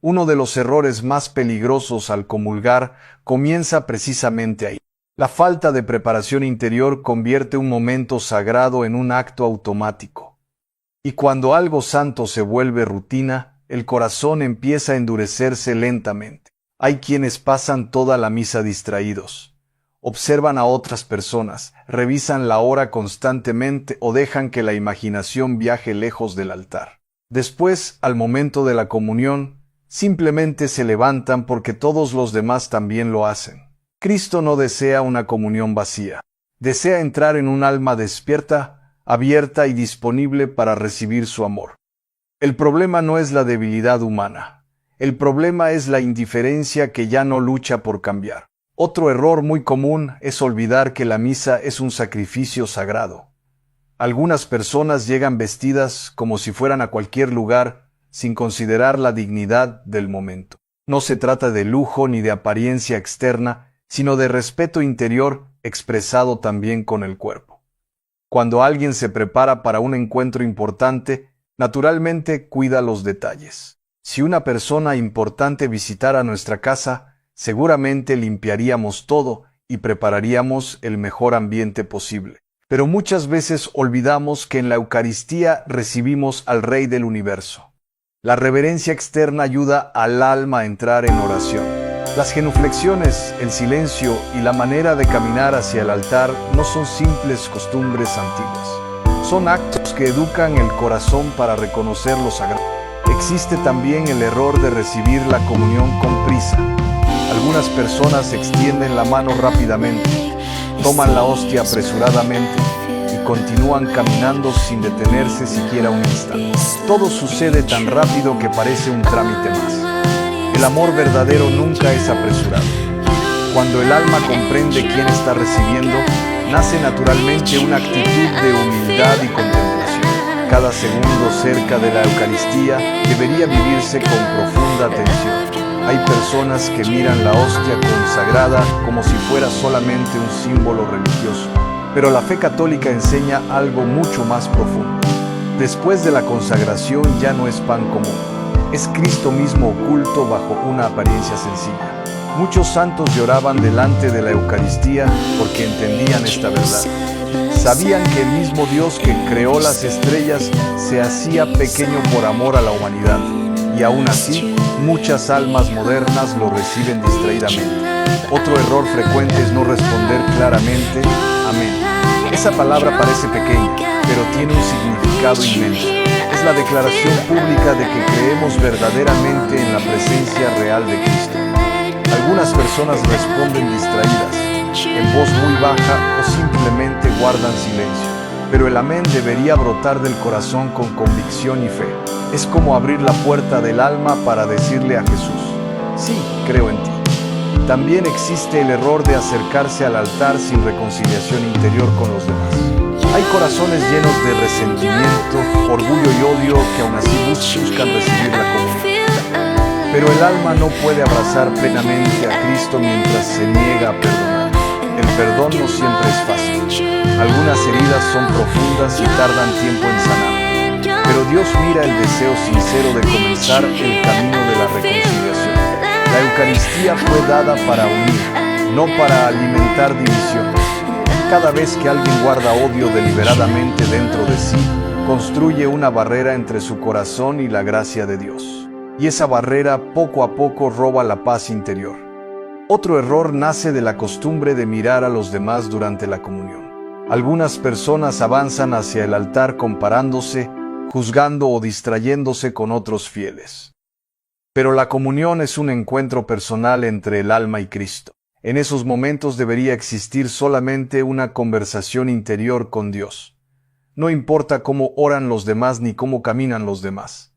Uno de los errores más peligrosos al comulgar comienza precisamente ahí. La falta de preparación interior convierte un momento sagrado en un acto automático. Y cuando algo santo se vuelve rutina, el corazón empieza a endurecerse lentamente. Hay quienes pasan toda la misa distraídos. Observan a otras personas, revisan la hora constantemente o dejan que la imaginación viaje lejos del altar. Después, al momento de la comunión, simplemente se levantan porque todos los demás también lo hacen. Cristo no desea una comunión vacía. Desea entrar en un alma despierta abierta y disponible para recibir su amor. El problema no es la debilidad humana. El problema es la indiferencia que ya no lucha por cambiar. Otro error muy común es olvidar que la misa es un sacrificio sagrado. Algunas personas llegan vestidas como si fueran a cualquier lugar sin considerar la dignidad del momento. No se trata de lujo ni de apariencia externa, sino de respeto interior expresado también con el cuerpo. Cuando alguien se prepara para un encuentro importante, naturalmente cuida los detalles. Si una persona importante visitara nuestra casa, seguramente limpiaríamos todo y prepararíamos el mejor ambiente posible. Pero muchas veces olvidamos que en la Eucaristía recibimos al Rey del Universo. La reverencia externa ayuda al alma a entrar en oración. Las genuflexiones, el silencio y la manera de caminar hacia el altar no son simples costumbres antiguas. Son actos que educan el corazón para reconocer lo sagrado. Existe también el error de recibir la comunión con prisa. Algunas personas extienden la mano rápidamente, toman la hostia apresuradamente y continúan caminando sin detenerse siquiera un instante. Todo sucede tan rápido que parece un trámite más. El amor verdadero nunca es apresurado. Cuando el alma comprende quién está recibiendo, nace naturalmente una actitud de humildad y contemplación. Cada segundo cerca de la Eucaristía debería vivirse con profunda atención. Hay personas que miran la hostia consagrada como si fuera solamente un símbolo religioso. Pero la fe católica enseña algo mucho más profundo. Después de la consagración ya no es pan común. Es Cristo mismo oculto bajo una apariencia sencilla. Muchos santos lloraban delante de la Eucaristía porque entendían esta verdad. Sabían que el mismo Dios que creó las estrellas se hacía pequeño por amor a la humanidad. Y aún así, muchas almas modernas lo reciben distraídamente. Otro error frecuente es no responder claramente amén. Esa palabra parece pequeña, pero tiene un significado inmenso. Es la declaración pública de que creemos verdaderamente en la presencia real de Cristo. Algunas personas responden distraídas, en voz muy baja o simplemente guardan silencio. Pero el amén debería brotar del corazón con convicción y fe. Es como abrir la puerta del alma para decirle a Jesús: sí, creo en ti. También existe el error de acercarse al altar sin reconciliación interior con los demás. Hay corazones llenos de resentimiento, orgullo y odio que aún así buscan recibir la comunión. Pero el alma no puede abrazar plenamente a Cristo mientras se niega a perdonar. El perdón no siempre es fácil. Algunas heridas son profundas y tardan tiempo en sanar. Pero Dios mira el deseo sincero de comenzar el camino de la reconciliación. La Eucaristía fue dada para unir, no para alimentar divisiones. Cada vez que alguien guarda odio deliberadamente dentro de sí, construye una barrera entre su corazón y la gracia de Dios. Y esa barrera poco a poco roba la paz interior. Otro error nace de la costumbre de mirar a los demás durante la comunión. Algunas personas avanzan hacia el altar comparándose, juzgando o distrayéndose con otros fieles. Pero la comunión es un encuentro personal entre el alma y Cristo. En esos momentos debería existir solamente una conversación interior con Dios. No importa cómo oran los demás ni cómo caminan los demás.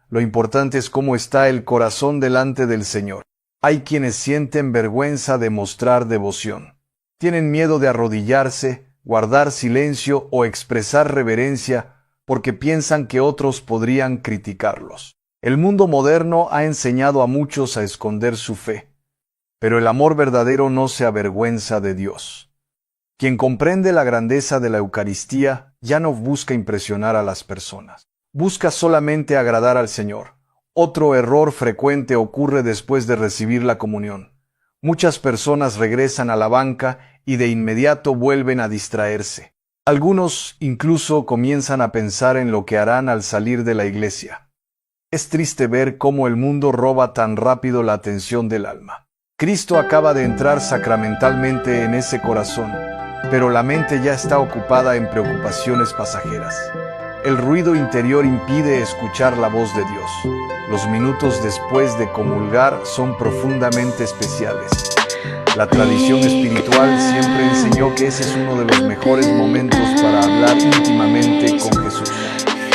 Lo importante es cómo está el corazón delante del Señor. Hay quienes sienten vergüenza de mostrar devoción. Tienen miedo de arrodillarse, guardar silencio o expresar reverencia porque piensan que otros podrían criticarlos. El mundo moderno ha enseñado a muchos a esconder su fe, pero el amor verdadero no se avergüenza de Dios. Quien comprende la grandeza de la Eucaristía ya no busca impresionar a las personas. Busca solamente agradar al Señor. Otro error frecuente ocurre después de recibir la comunión. Muchas personas regresan a la banca y de inmediato vuelven a distraerse. Algunos incluso comienzan a pensar en lo que harán al salir de la iglesia. Es triste ver cómo el mundo roba tan rápido la atención del alma. Cristo acaba de entrar sacramentalmente en ese corazón, pero la mente ya está ocupada en preocupaciones pasajeras. El ruido interior impide escuchar la voz de Dios. Los minutos después de comulgar son profundamente especiales. La tradición espiritual siempre enseñó que ese es uno de los mejores momentos para hablar íntimamente con Jesús.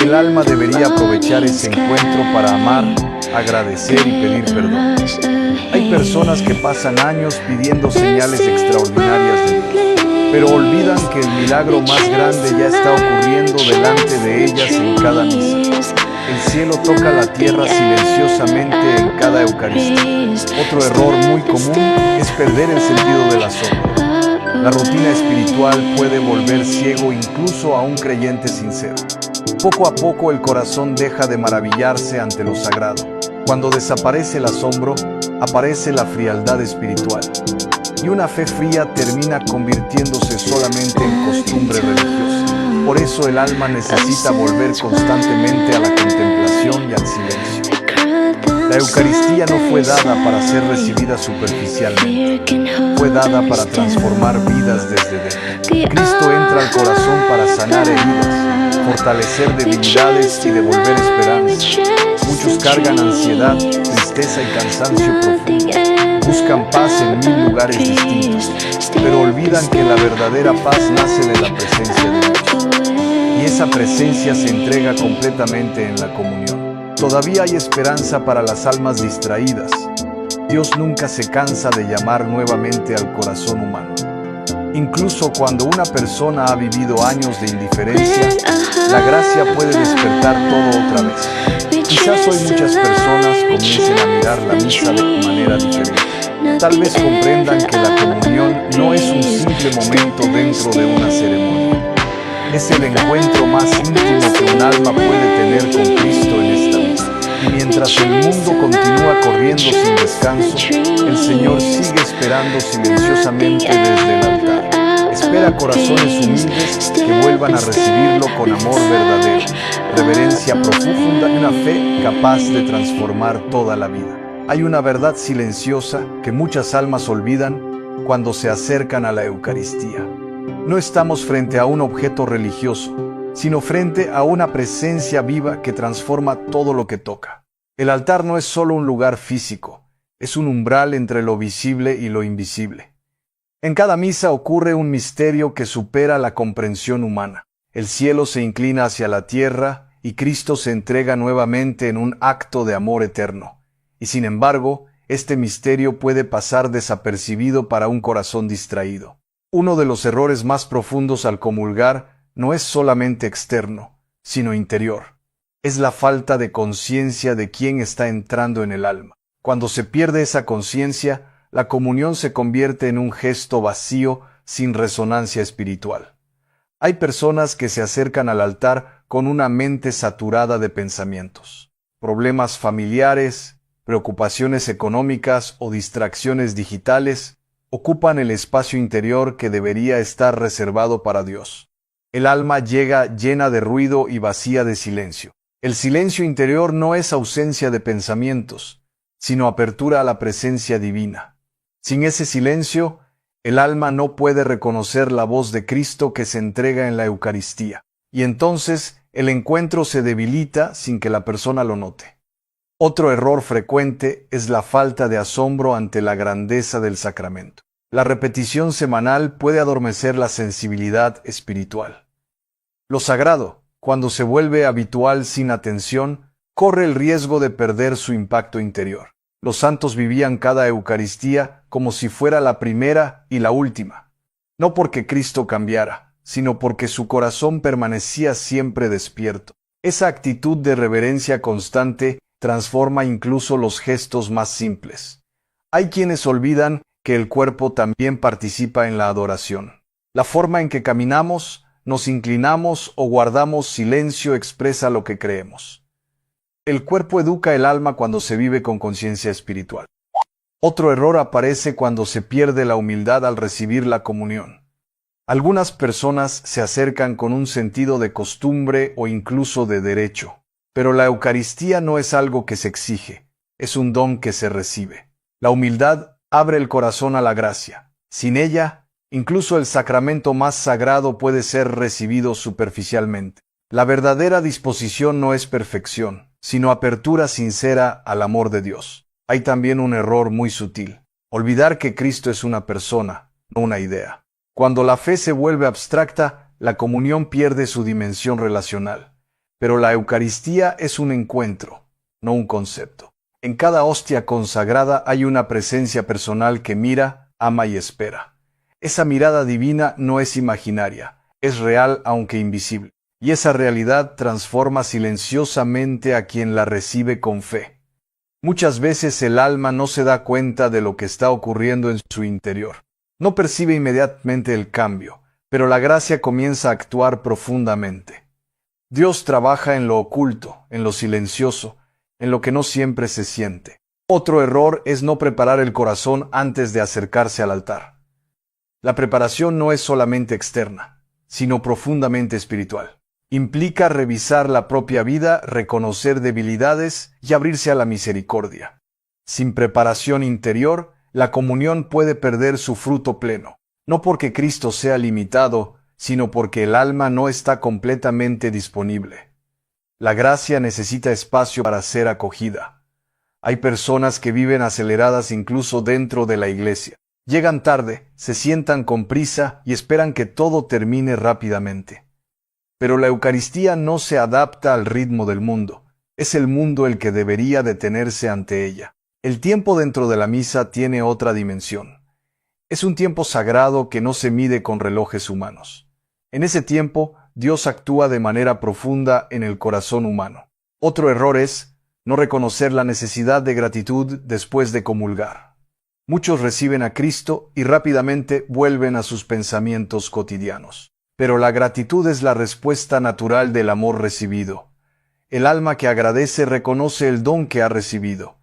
El alma debería aprovechar ese encuentro para amar, agradecer y pedir perdón. Hay personas que pasan años pidiendo señales extraordinarias de Dios, pero olvidan que el milagro más grande ya está ocurriendo delante de ellas en cada misa. El cielo toca la tierra silenciosamente en cada Eucaristía. Otro error muy común es perder el sentido del asombro. La rutina espiritual puede volver ciego incluso a un creyente sincero. Poco a poco el corazón deja de maravillarse ante lo sagrado. Cuando desaparece el asombro, aparece la frialdad espiritual. Y una fe fría termina convirtiéndose solamente en costumbre religiosa. Por eso el alma necesita volver constantemente a la contemplación y al silencio. La Eucaristía no fue dada para ser recibida superficialmente. Fue dada para transformar vidas desde dentro. Cristo entra al corazón para sanar heridas, fortalecer debilidades y devolver esperanza. Muchos cargan ansiedad, tristeza y cansancio profundo. Buscan paz en 1000 lugares distintos, pero olvidan que la verdadera paz nace de la presencia de Dios. Y esa presencia se entrega completamente en la comunión. Todavía hay esperanza para las almas distraídas. Dios nunca se cansa de llamar nuevamente al corazón humano. Incluso cuando una persona ha vivido años de indiferencia, la gracia puede despertar todo otra vez. Quizás hoy muchas personas comiencen a mirar la misa de manera diferente. Tal vez comprendan que la comunión no es un simple momento dentro de una ceremonia. Es el encuentro más íntimo que un alma puede tener con Cristo en esta vida. Y mientras el mundo continúa corriendo sin descanso, el Señor sigue esperando silenciosamente desde el altar. Espera corazones humildes que vuelvan a recibirlo con amor verdadero, reverencia profunda y una fe capaz de transformar toda la vida. Hay una verdad silenciosa que muchas almas olvidan cuando se acercan a la Eucaristía. No estamos frente a un objeto religioso, sino frente a una presencia viva que transforma todo lo que toca. El altar no es solo un lugar físico, es un umbral entre lo visible y lo invisible. En cada misa ocurre un misterio que supera la comprensión humana. El cielo se inclina hacia la tierra y Cristo se entrega nuevamente en un acto de amor eterno. Y sin embargo, este misterio puede pasar desapercibido para un corazón distraído. Uno de los errores más profundos al comulgar no es solamente externo, sino interior. Es la falta de conciencia de quién está entrando en el alma. Cuando se pierde esa conciencia, la comunión se convierte en un gesto vacío sin resonancia espiritual. Hay personas que se acercan al altar con una mente saturada de pensamientos, problemas familiares, preocupaciones económicas o distracciones digitales ocupan el espacio interior que debería estar reservado para Dios. El alma llega llena de ruido y vacía de silencio. El silencio interior no es ausencia de pensamientos, sino apertura a la presencia divina. Sin ese silencio, el alma no puede reconocer la voz de Cristo que se entrega en la Eucaristía, y entonces el encuentro se debilita sin que la persona lo note. Otro error frecuente es la falta de asombro ante la grandeza del sacramento. La repetición semanal puede adormecer la sensibilidad espiritual. Lo sagrado, cuando se vuelve habitual sin atención, corre el riesgo de perder su impacto interior. Los santos vivían cada Eucaristía como si fuera la primera y la última, no porque Cristo cambiara, sino porque su corazón permanecía siempre despierto. Esa actitud de reverencia constante transforma incluso los gestos más simples. Hay quienes olvidan que el cuerpo también participa en la adoración. La forma en que caminamos, nos inclinamos o guardamos silencio expresa lo que creemos. El cuerpo educa el alma cuando se vive con conciencia espiritual. Otro error aparece cuando se pierde la humildad al recibir la comunión. Algunas personas se acercan con un sentido de costumbre o incluso de derecho. Pero la Eucaristía no es algo que se exige, es un don que se recibe. La humildad abre el corazón a la gracia. Sin ella, incluso el sacramento más sagrado puede ser recibido superficialmente. La verdadera disposición no es perfección, sino apertura sincera al amor de Dios. Hay también un error muy sutil. Olvidar que Cristo es una persona, no una idea. Cuando la fe se vuelve abstracta, la comunión pierde su dimensión relacional. Pero la Eucaristía es un encuentro, no un concepto. En cada hostia consagrada hay una presencia personal que mira, ama y espera. Esa mirada divina no es imaginaria, es real aunque invisible. Y esa realidad transforma silenciosamente a quien la recibe con fe. Muchas veces el alma no se da cuenta de lo que está ocurriendo en su interior. No percibe inmediatamente el cambio, pero la gracia comienza a actuar profundamente. Dios trabaja en lo oculto, en lo silencioso, en lo que no siempre se siente. Otro error es no preparar el corazón antes de acercarse al altar. La preparación no es solamente externa, sino profundamente espiritual. Implica revisar la propia vida, reconocer debilidades y abrirse a la misericordia. Sin preparación interior, la comunión puede perder su fruto pleno, no porque Cristo sea limitado, sino porque el alma no está completamente disponible. La gracia necesita espacio para ser acogida. Hay personas que viven aceleradas incluso dentro de la iglesia. Llegan tarde, se sientan con prisa y esperan que todo termine rápidamente. Pero la Eucaristía no se adapta al ritmo del mundo. Es el mundo el que debería detenerse ante ella. El tiempo dentro de la misa tiene otra dimensión. Es un tiempo sagrado que no se mide con relojes humanos. En ese tiempo, Dios actúa de manera profunda en el corazón humano. Otro error es no reconocer la necesidad de gratitud después de comulgar. Muchos reciben a Cristo y rápidamente vuelven a sus pensamientos cotidianos. Pero la gratitud es la respuesta natural del amor recibido. El alma que agradece reconoce el don que ha recibido,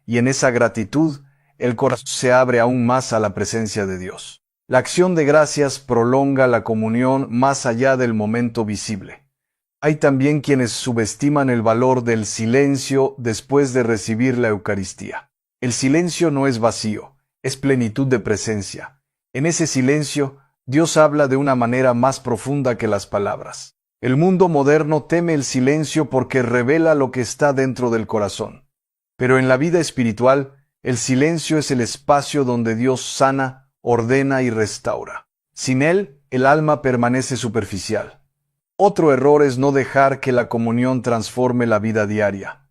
y en esa gratitud el corazón se abre aún más a la presencia de Dios. La acción de gracias prolonga la comunión más allá del momento visible. Hay también quienes subestiman el valor del silencio después de recibir la Eucaristía. El silencio no es vacío, es plenitud de presencia. En ese silencio, Dios habla de una manera más profunda que las palabras. El mundo moderno teme el silencio porque revela lo que está dentro del corazón. Pero en la vida espiritual, el silencio es el espacio donde Dios sana, ordena y restaura. Sin él, el alma permanece superficial. Otro error es no dejar que la comunión transforme la vida diaria.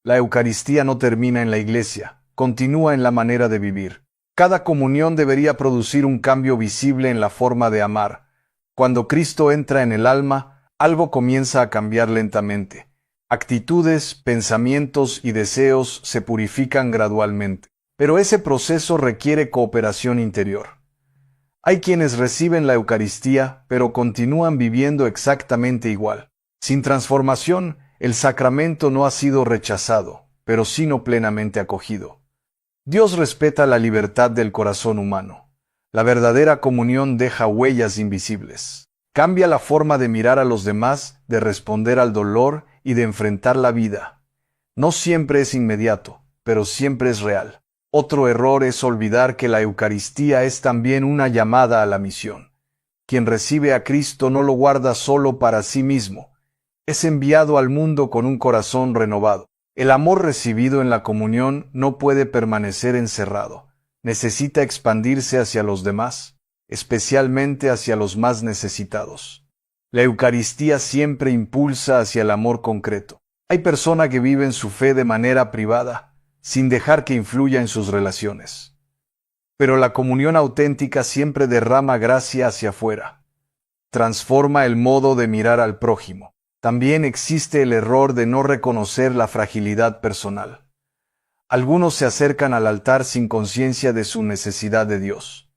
La Eucaristía no termina en la iglesia, continúa en la manera de vivir. Cada comunión debería producir un cambio visible en la forma de amar. Cuando Cristo entra en el alma, algo comienza a cambiar lentamente. Actitudes, pensamientos y deseos se purifican gradualmente. Pero ese proceso requiere cooperación interior. Hay quienes reciben la Eucaristía, pero continúan viviendo exactamente igual. Sin transformación, el sacramento no ha sido rechazado, pero sino plenamente acogido. Dios respeta la libertad del corazón humano. La verdadera comunión deja huellas invisibles. Cambia la forma de mirar a los demás, de responder al dolor y de enfrentar la vida. No siempre es inmediato, pero siempre es real. Otro error es olvidar que la Eucaristía es también una llamada a la misión. Quien recibe a Cristo no lo guarda solo para sí mismo. Es enviado al mundo con un corazón renovado. El amor recibido en la comunión no puede permanecer encerrado. Necesita expandirse hacia los demás, especialmente hacia los más necesitados. La Eucaristía siempre impulsa hacia el amor concreto. Hay personas que viven su fe de manera privada, sin dejar que influya en sus relaciones. Pero la comunión auténtica siempre derrama gracia hacia afuera. Transforma el modo de mirar al prójimo. También existe el error de no reconocer la fragilidad personal. Algunos se acercan al altar sin conciencia de su necesidad de Dios.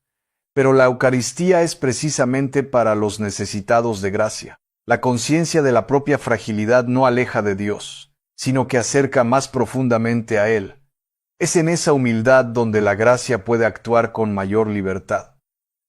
Pero la Eucaristía es precisamente para los necesitados de gracia. La conciencia de la propia fragilidad no aleja de Dios, sino que acerca más profundamente a Él. Es en esa humildad donde la gracia puede actuar con mayor libertad.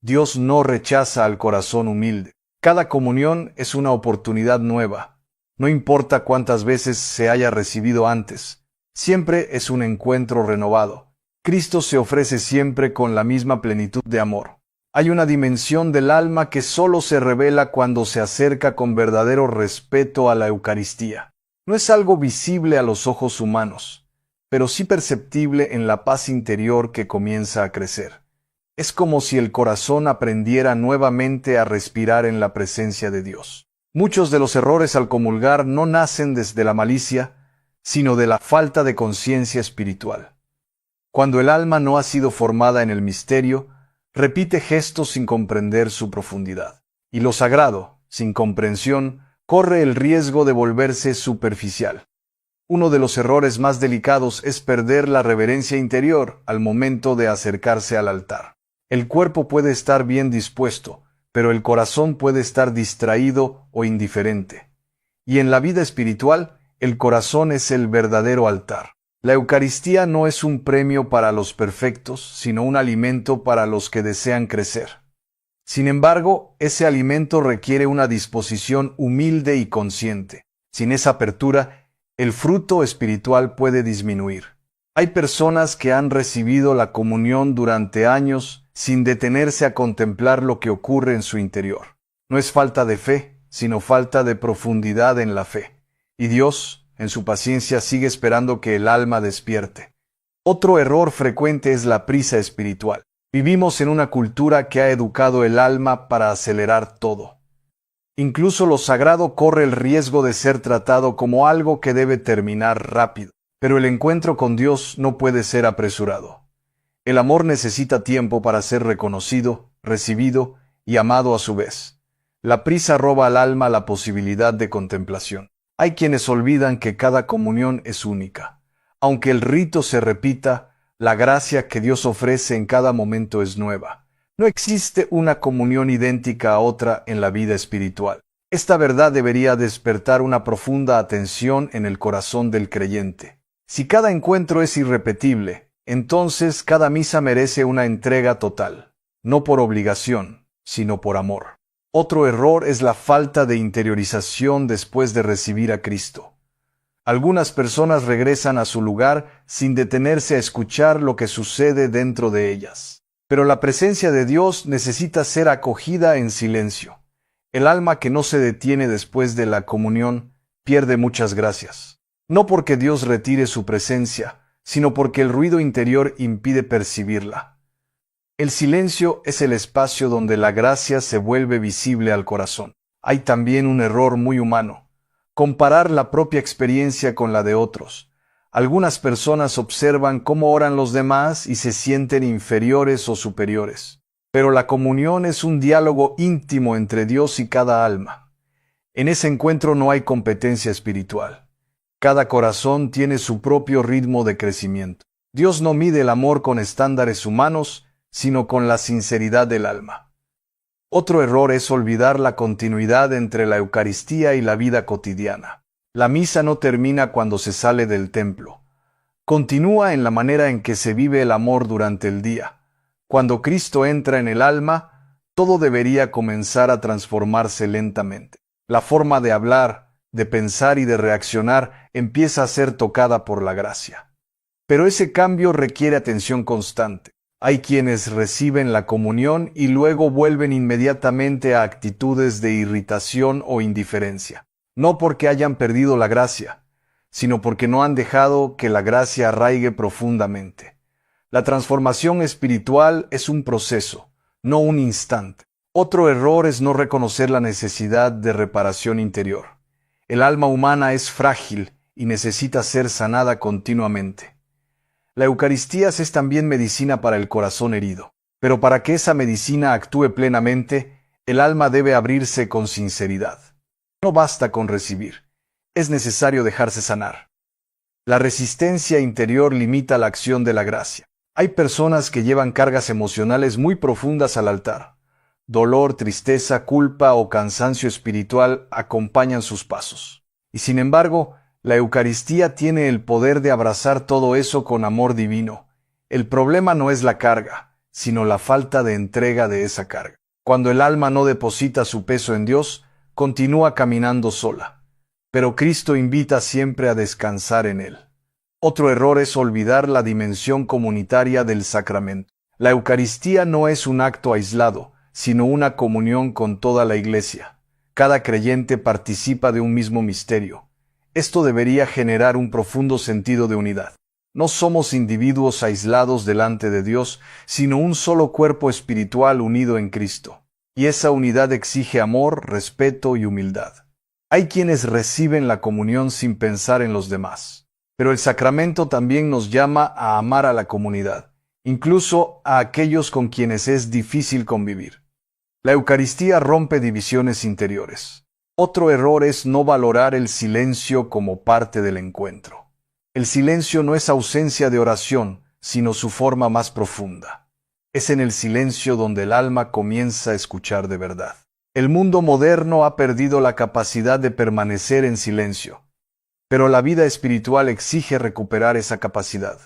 Dios no rechaza al corazón humilde. Cada comunión es una oportunidad nueva. No importa cuántas veces se haya recibido antes, siempre es un encuentro renovado. Cristo se ofrece siempre con la misma plenitud de amor. Hay una dimensión del alma que solo se revela cuando se acerca con verdadero respeto a la Eucaristía. No es algo visible a los ojos humanos, pero sí perceptible en la paz interior que comienza a crecer. Es como si el corazón aprendiera nuevamente a respirar en la presencia de Dios. Muchos de los errores al comulgar no nacen desde la malicia, sino de la falta de conciencia espiritual. Cuando el alma no ha sido formada en el misterio, repite gestos sin comprender su profundidad. Y lo sagrado, sin comprensión, corre el riesgo de volverse superficial. Uno de los errores más delicados es perder la reverencia interior al momento de acercarse al altar. El cuerpo puede estar bien dispuesto, pero el corazón puede estar distraído o indiferente. Y en la vida espiritual, el corazón es el verdadero altar. La Eucaristía no es un premio para los perfectos, sino un alimento para los que desean crecer. Sin embargo, ese alimento requiere una disposición humilde y consciente. Sin esa apertura, el fruto espiritual puede disminuir. Hay personas que han recibido la comunión durante años sin detenerse a contemplar lo que ocurre en su interior. No es falta de fe, sino falta de profundidad en la fe. Y Dios, en su paciencia, sigue esperando que el alma despierte. Otro error frecuente es la prisa espiritual. Vivimos en una cultura que ha educado el alma para acelerar todo. Incluso lo sagrado corre el riesgo de ser tratado como algo que debe terminar rápido. Pero el encuentro con Dios no puede ser apresurado. El amor necesita tiempo para ser reconocido, recibido y amado a su vez. La prisa roba al alma la posibilidad de contemplación. Hay quienes olvidan que cada comunión es única. Aunque el rito se repita, la gracia que Dios ofrece en cada momento es nueva. No existe una comunión idéntica a otra en la vida espiritual. Esta verdad debería despertar una profunda atención en el corazón del creyente. Si cada encuentro es irrepetible, entonces cada misa merece una entrega total, no por obligación, sino por amor. Otro error es la falta de interiorización después de recibir a Cristo. Algunas personas regresan a su lugar sin detenerse a escuchar lo que sucede dentro de ellas. Pero la presencia de Dios necesita ser acogida en silencio. El alma que no se detiene después de la comunión pierde muchas gracias. No porque Dios retire su presencia, sino porque el ruido interior impide percibirla. El silencio es el espacio donde la gracia se vuelve visible al corazón. Hay también un error muy humano: comparar la propia experiencia con la de otros. Algunas personas observan cómo oran los demás y se sienten inferiores o superiores. Pero la comunión es un diálogo íntimo entre Dios y cada alma. En ese encuentro no hay competencia espiritual. Cada corazón tiene su propio ritmo de crecimiento. Dios no mide el amor con estándares humanos, sino con la sinceridad del alma. Otro error es olvidar la continuidad entre la Eucaristía y la vida cotidiana. La misa no termina cuando se sale del templo. Continúa en la manera en que se vive el amor durante el día. Cuando Cristo entra en el alma, todo debería comenzar a transformarse lentamente. La forma de hablar, de pensar y de reaccionar empieza a ser tocada por la gracia. Pero ese cambio requiere atención constante. Hay quienes reciben la comunión y luego vuelven inmediatamente a actitudes de irritación o indiferencia. No porque hayan perdido la gracia, sino porque no han dejado que la gracia arraigue profundamente. La transformación espiritual es un proceso, no un instante. Otro error es no reconocer la necesidad de reparación interior. El alma humana es frágil y necesita ser sanada continuamente. La Eucaristía es también medicina para el corazón herido, pero para que esa medicina actúe plenamente, el alma debe abrirse con sinceridad. No basta con recibir, es necesario dejarse sanar. La resistencia interior limita la acción de la gracia. Hay personas que llevan cargas emocionales muy profundas al altar. Dolor, tristeza, culpa o cansancio espiritual acompañan sus pasos. Y sin embargo, la Eucaristía tiene el poder de abrazar todo eso con amor divino. El problema no es la carga, sino la falta de entrega de esa carga. Cuando el alma no deposita su peso en Dios, continúa caminando sola. Pero Cristo invita siempre a descansar en Él. Otro error es olvidar la dimensión comunitaria del sacramento. La Eucaristía no es un acto aislado, sino una comunión con toda la Iglesia. Cada creyente participa de un mismo misterio. Esto debería generar un profundo sentido de unidad. No somos individuos aislados delante de Dios, sino un solo cuerpo espiritual unido en Cristo. Y esa unidad exige amor, respeto y humildad. Hay quienes reciben la comunión sin pensar en los demás. Pero el sacramento también nos llama a amar a la comunidad, incluso a aquellos con quienes es difícil convivir. La Eucaristía rompe divisiones interiores. Otro error es no valorar el silencio como parte del encuentro. El silencio no es ausencia de oración, sino su forma más profunda. Es en el silencio donde el alma comienza a escuchar de verdad. El mundo moderno ha perdido la capacidad de permanecer en silencio, pero la vida espiritual exige recuperar esa capacidad.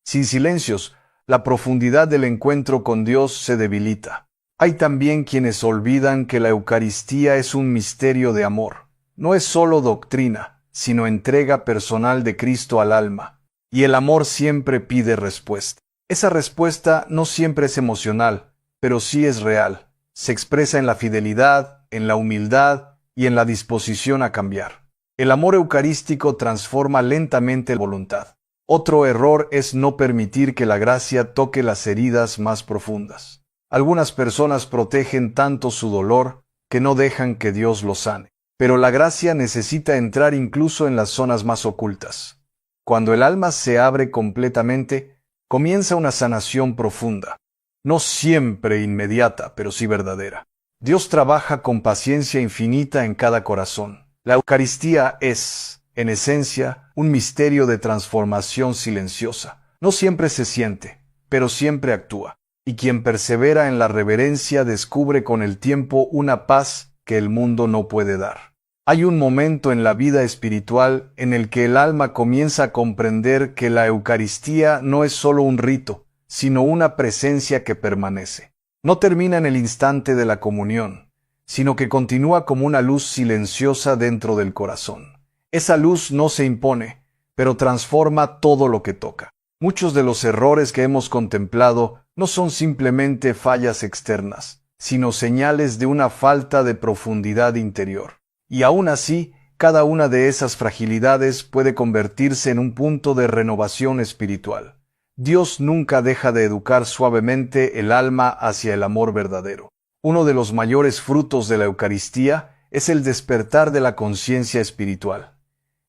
Sin silencios, la profundidad del encuentro con Dios se debilita. Hay también quienes olvidan que la Eucaristía es un misterio de amor. No es solo doctrina, sino entrega personal de Cristo al alma. Y el amor siempre pide respuesta. Esa respuesta no siempre es emocional, pero sí es real. Se expresa en la fidelidad, en la humildad y en la disposición a cambiar. El amor eucarístico transforma lentamente la voluntad. Otro error es no permitir que la gracia toque las heridas más profundas. Algunas personas protegen tanto su dolor que no dejan que Dios lo sane. Pero la gracia necesita entrar incluso en las zonas más ocultas. Cuando el alma se abre completamente, comienza una sanación profunda. No siempre inmediata, pero sí verdadera. Dios trabaja con paciencia infinita en cada corazón. La Eucaristía es, en esencia, un misterio de transformación silenciosa. No siempre se siente, pero siempre actúa. Y quien persevera en la reverencia descubre con el tiempo una paz que el mundo no puede dar. Hay un momento en la vida espiritual en el que el alma comienza a comprender que la Eucaristía no es solo un rito, sino una presencia que permanece. No termina en el instante de la comunión, sino que continúa como una luz silenciosa dentro del corazón. Esa luz no se impone, pero transforma todo lo que toca. Muchos de los errores que hemos contemplado no son simplemente fallas externas, sino señales de una falta de profundidad interior. Y aún así, cada una de esas fragilidades puede convertirse en un punto de renovación espiritual. Dios nunca deja de educar suavemente el alma hacia el amor verdadero. Uno de los mayores frutos de la Eucaristía es el despertar de la conciencia espiritual.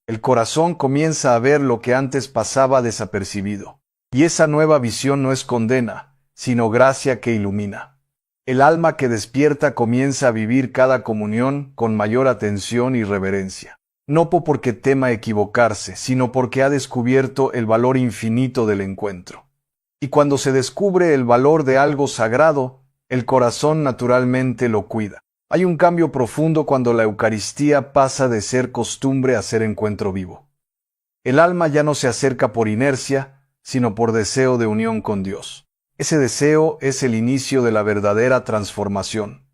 El corazón comienza a ver lo que antes pasaba desapercibido. Y esa nueva visión no es condena, sino gracia que ilumina. El alma que despierta comienza a vivir cada comunión con mayor atención y reverencia. No porque tema equivocarse, sino porque ha descubierto el valor infinito del encuentro. Y cuando se descubre el valor de algo sagrado, el corazón naturalmente lo cuida. Hay un cambio profundo cuando la Eucaristía pasa de ser costumbre a ser encuentro vivo. El alma ya no se acerca por inercia, sino por deseo de unión con Dios. Ese deseo es el inicio de la verdadera transformación.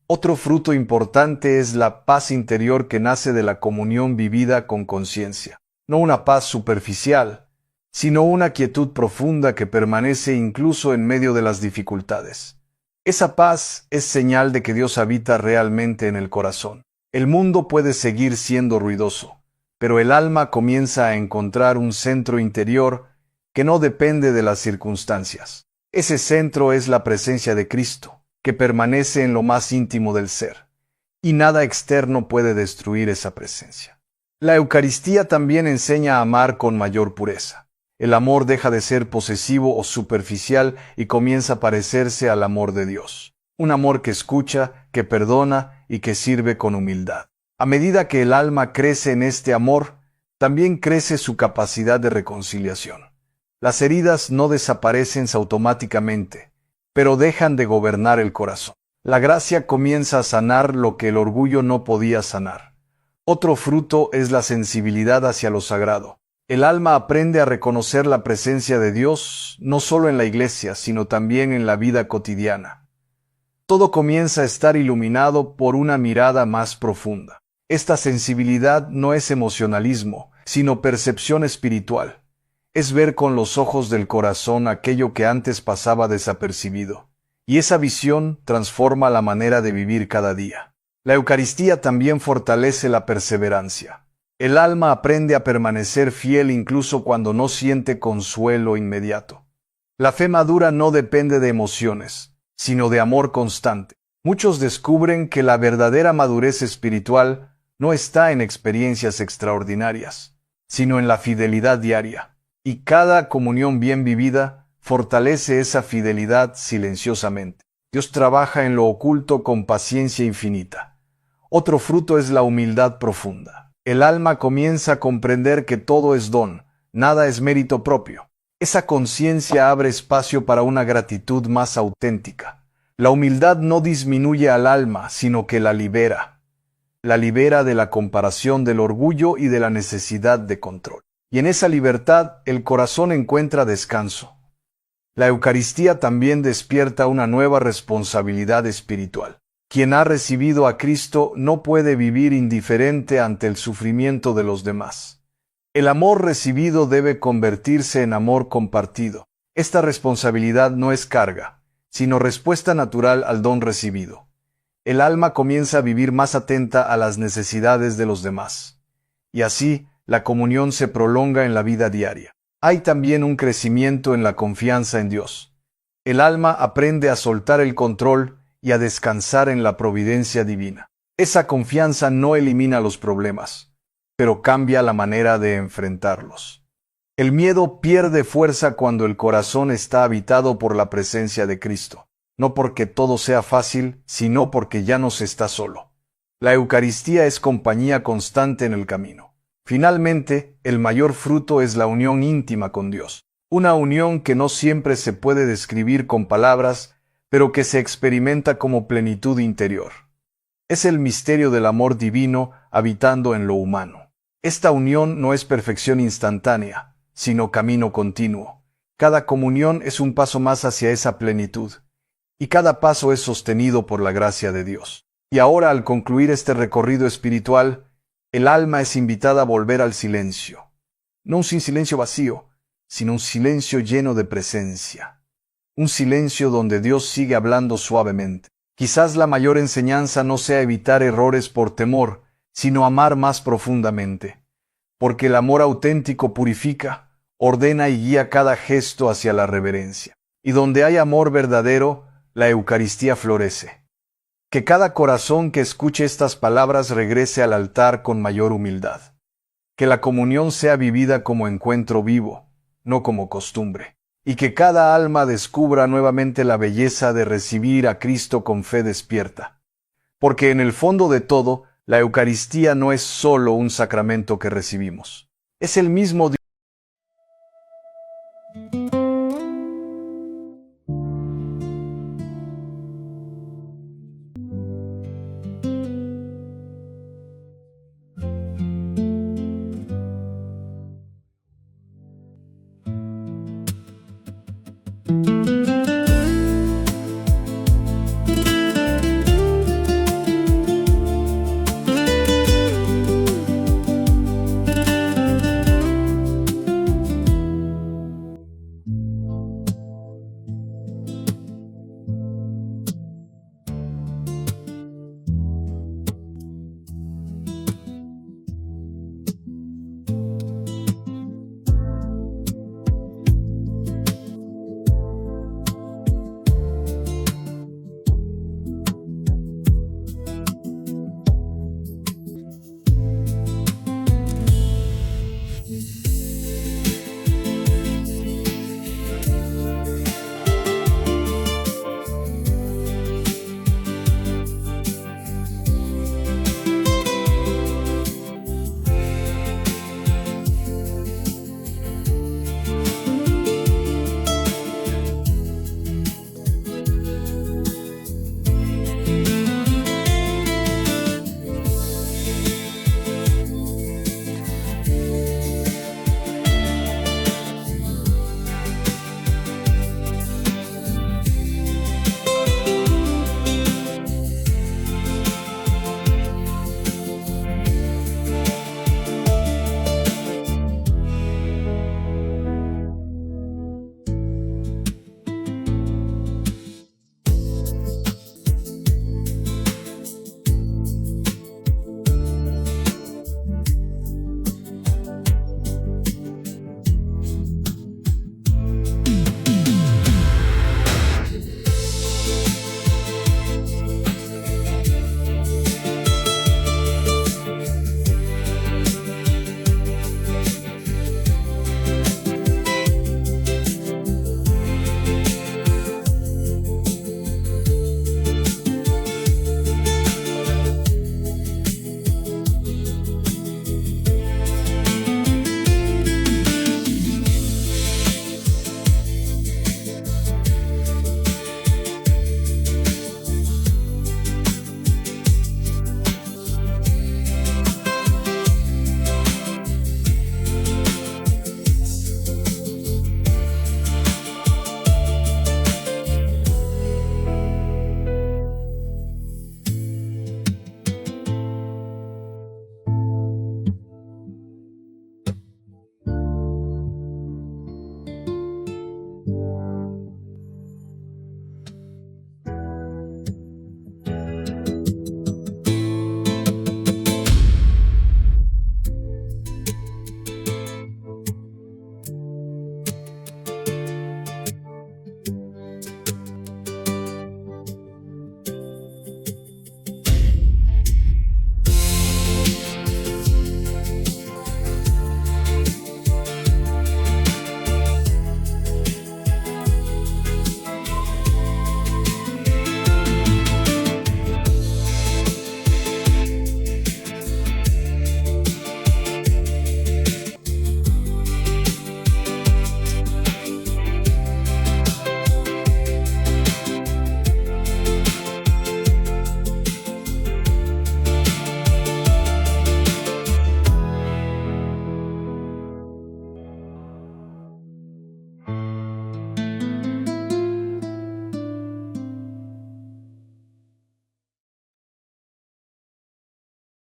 Otro fruto importante es la paz interior que nace de la comunión vivida con conciencia. No una paz superficial, sino una quietud profunda que permanece incluso en medio de las dificultades. Esa paz es señal de que Dios habita realmente en el corazón. El mundo puede seguir siendo ruidoso, pero el alma comienza a encontrar un centro interior que no depende de las circunstancias. Ese centro es la presencia de Cristo, que permanece en lo más íntimo del ser, y nada externo puede destruir esa presencia. La Eucaristía también enseña a amar con mayor pureza. El amor deja de ser posesivo o superficial y comienza a parecerse al amor de Dios. Un amor que escucha, que perdona y que sirve con humildad. A medida que el alma crece en este amor, también crece su capacidad de reconciliación. Las heridas no desaparecen automáticamente, pero dejan de gobernar el corazón. La gracia comienza a sanar lo que el orgullo no podía sanar. Otro fruto es la sensibilidad hacia lo sagrado. El alma aprende a reconocer la presencia de Dios no solo en la iglesia, sino también en la vida cotidiana. Todo comienza a estar iluminado por una mirada más profunda. Esta sensibilidad no es emocionalismo, sino percepción espiritual. Es ver con los ojos del corazón aquello que antes pasaba desapercibido. Y esa visión transforma la manera de vivir cada día. La Eucaristía también fortalece la perseverancia. El alma aprende a permanecer fiel incluso cuando no siente consuelo inmediato. La fe madura no depende de emociones, sino de amor constante. Muchos descubren que la verdadera madurez espiritual no está en experiencias extraordinarias, sino en la fidelidad diaria. Y cada comunión bien vivida fortalece esa fidelidad silenciosamente. Dios trabaja en lo oculto con paciencia infinita. Otro fruto es la humildad profunda. El alma comienza a comprender que todo es don, nada es mérito propio. Esa conciencia abre espacio para una gratitud más auténtica. La humildad no disminuye al alma, sino que la libera. La libera de la comparación, del orgullo y de la necesidad de control. Y en esa libertad el corazón encuentra descanso. La Eucaristía también despierta una nueva responsabilidad espiritual. Quien ha recibido a Cristo no puede vivir indiferente ante el sufrimiento de los demás. El amor recibido debe convertirse en amor compartido. Esta responsabilidad no es carga, sino respuesta natural al don recibido. El alma comienza a vivir más atenta a las necesidades de los demás. Y así, la comunión se prolonga en la vida diaria. Hay también un crecimiento en la confianza en Dios. El alma aprende a soltar el control y a descansar en la providencia divina. Esa confianza no elimina los problemas, pero cambia la manera de enfrentarlos. El miedo pierde fuerza cuando el corazón está habitado por la presencia de Cristo, no porque todo sea fácil, sino porque ya no se está solo. La Eucaristía es compañía constante en el camino. Finalmente, el mayor fruto es la unión íntima con Dios, una unión que no siempre se puede describir con palabras, pero que se experimenta como plenitud interior. Es el misterio del amor divino habitando en lo humano. Esta unión no es perfección instantánea, sino camino continuo. Cada comunión es un paso más hacia esa plenitud, y cada paso es sostenido por la gracia de Dios. Y ahora, al concluir este recorrido espiritual, el alma es invitada a volver al silencio. No un silencio vacío, sino un silencio lleno de presencia. Un silencio donde Dios sigue hablando suavemente. Quizás la mayor enseñanza no sea evitar errores por temor, sino amar más profundamente. Porque el amor auténtico purifica, ordena y guía cada gesto hacia la reverencia. Y donde hay amor verdadero, la Eucaristía florece. Que cada corazón que escuche estas palabras regrese al altar con mayor humildad. Que la comunión sea vivida como encuentro vivo, no como costumbre. Y que cada alma descubra nuevamente la belleza de recibir a Cristo con fe despierta. Porque en el fondo de todo, la Eucaristía no es solo un sacramento que recibimos. Es el mismo Dios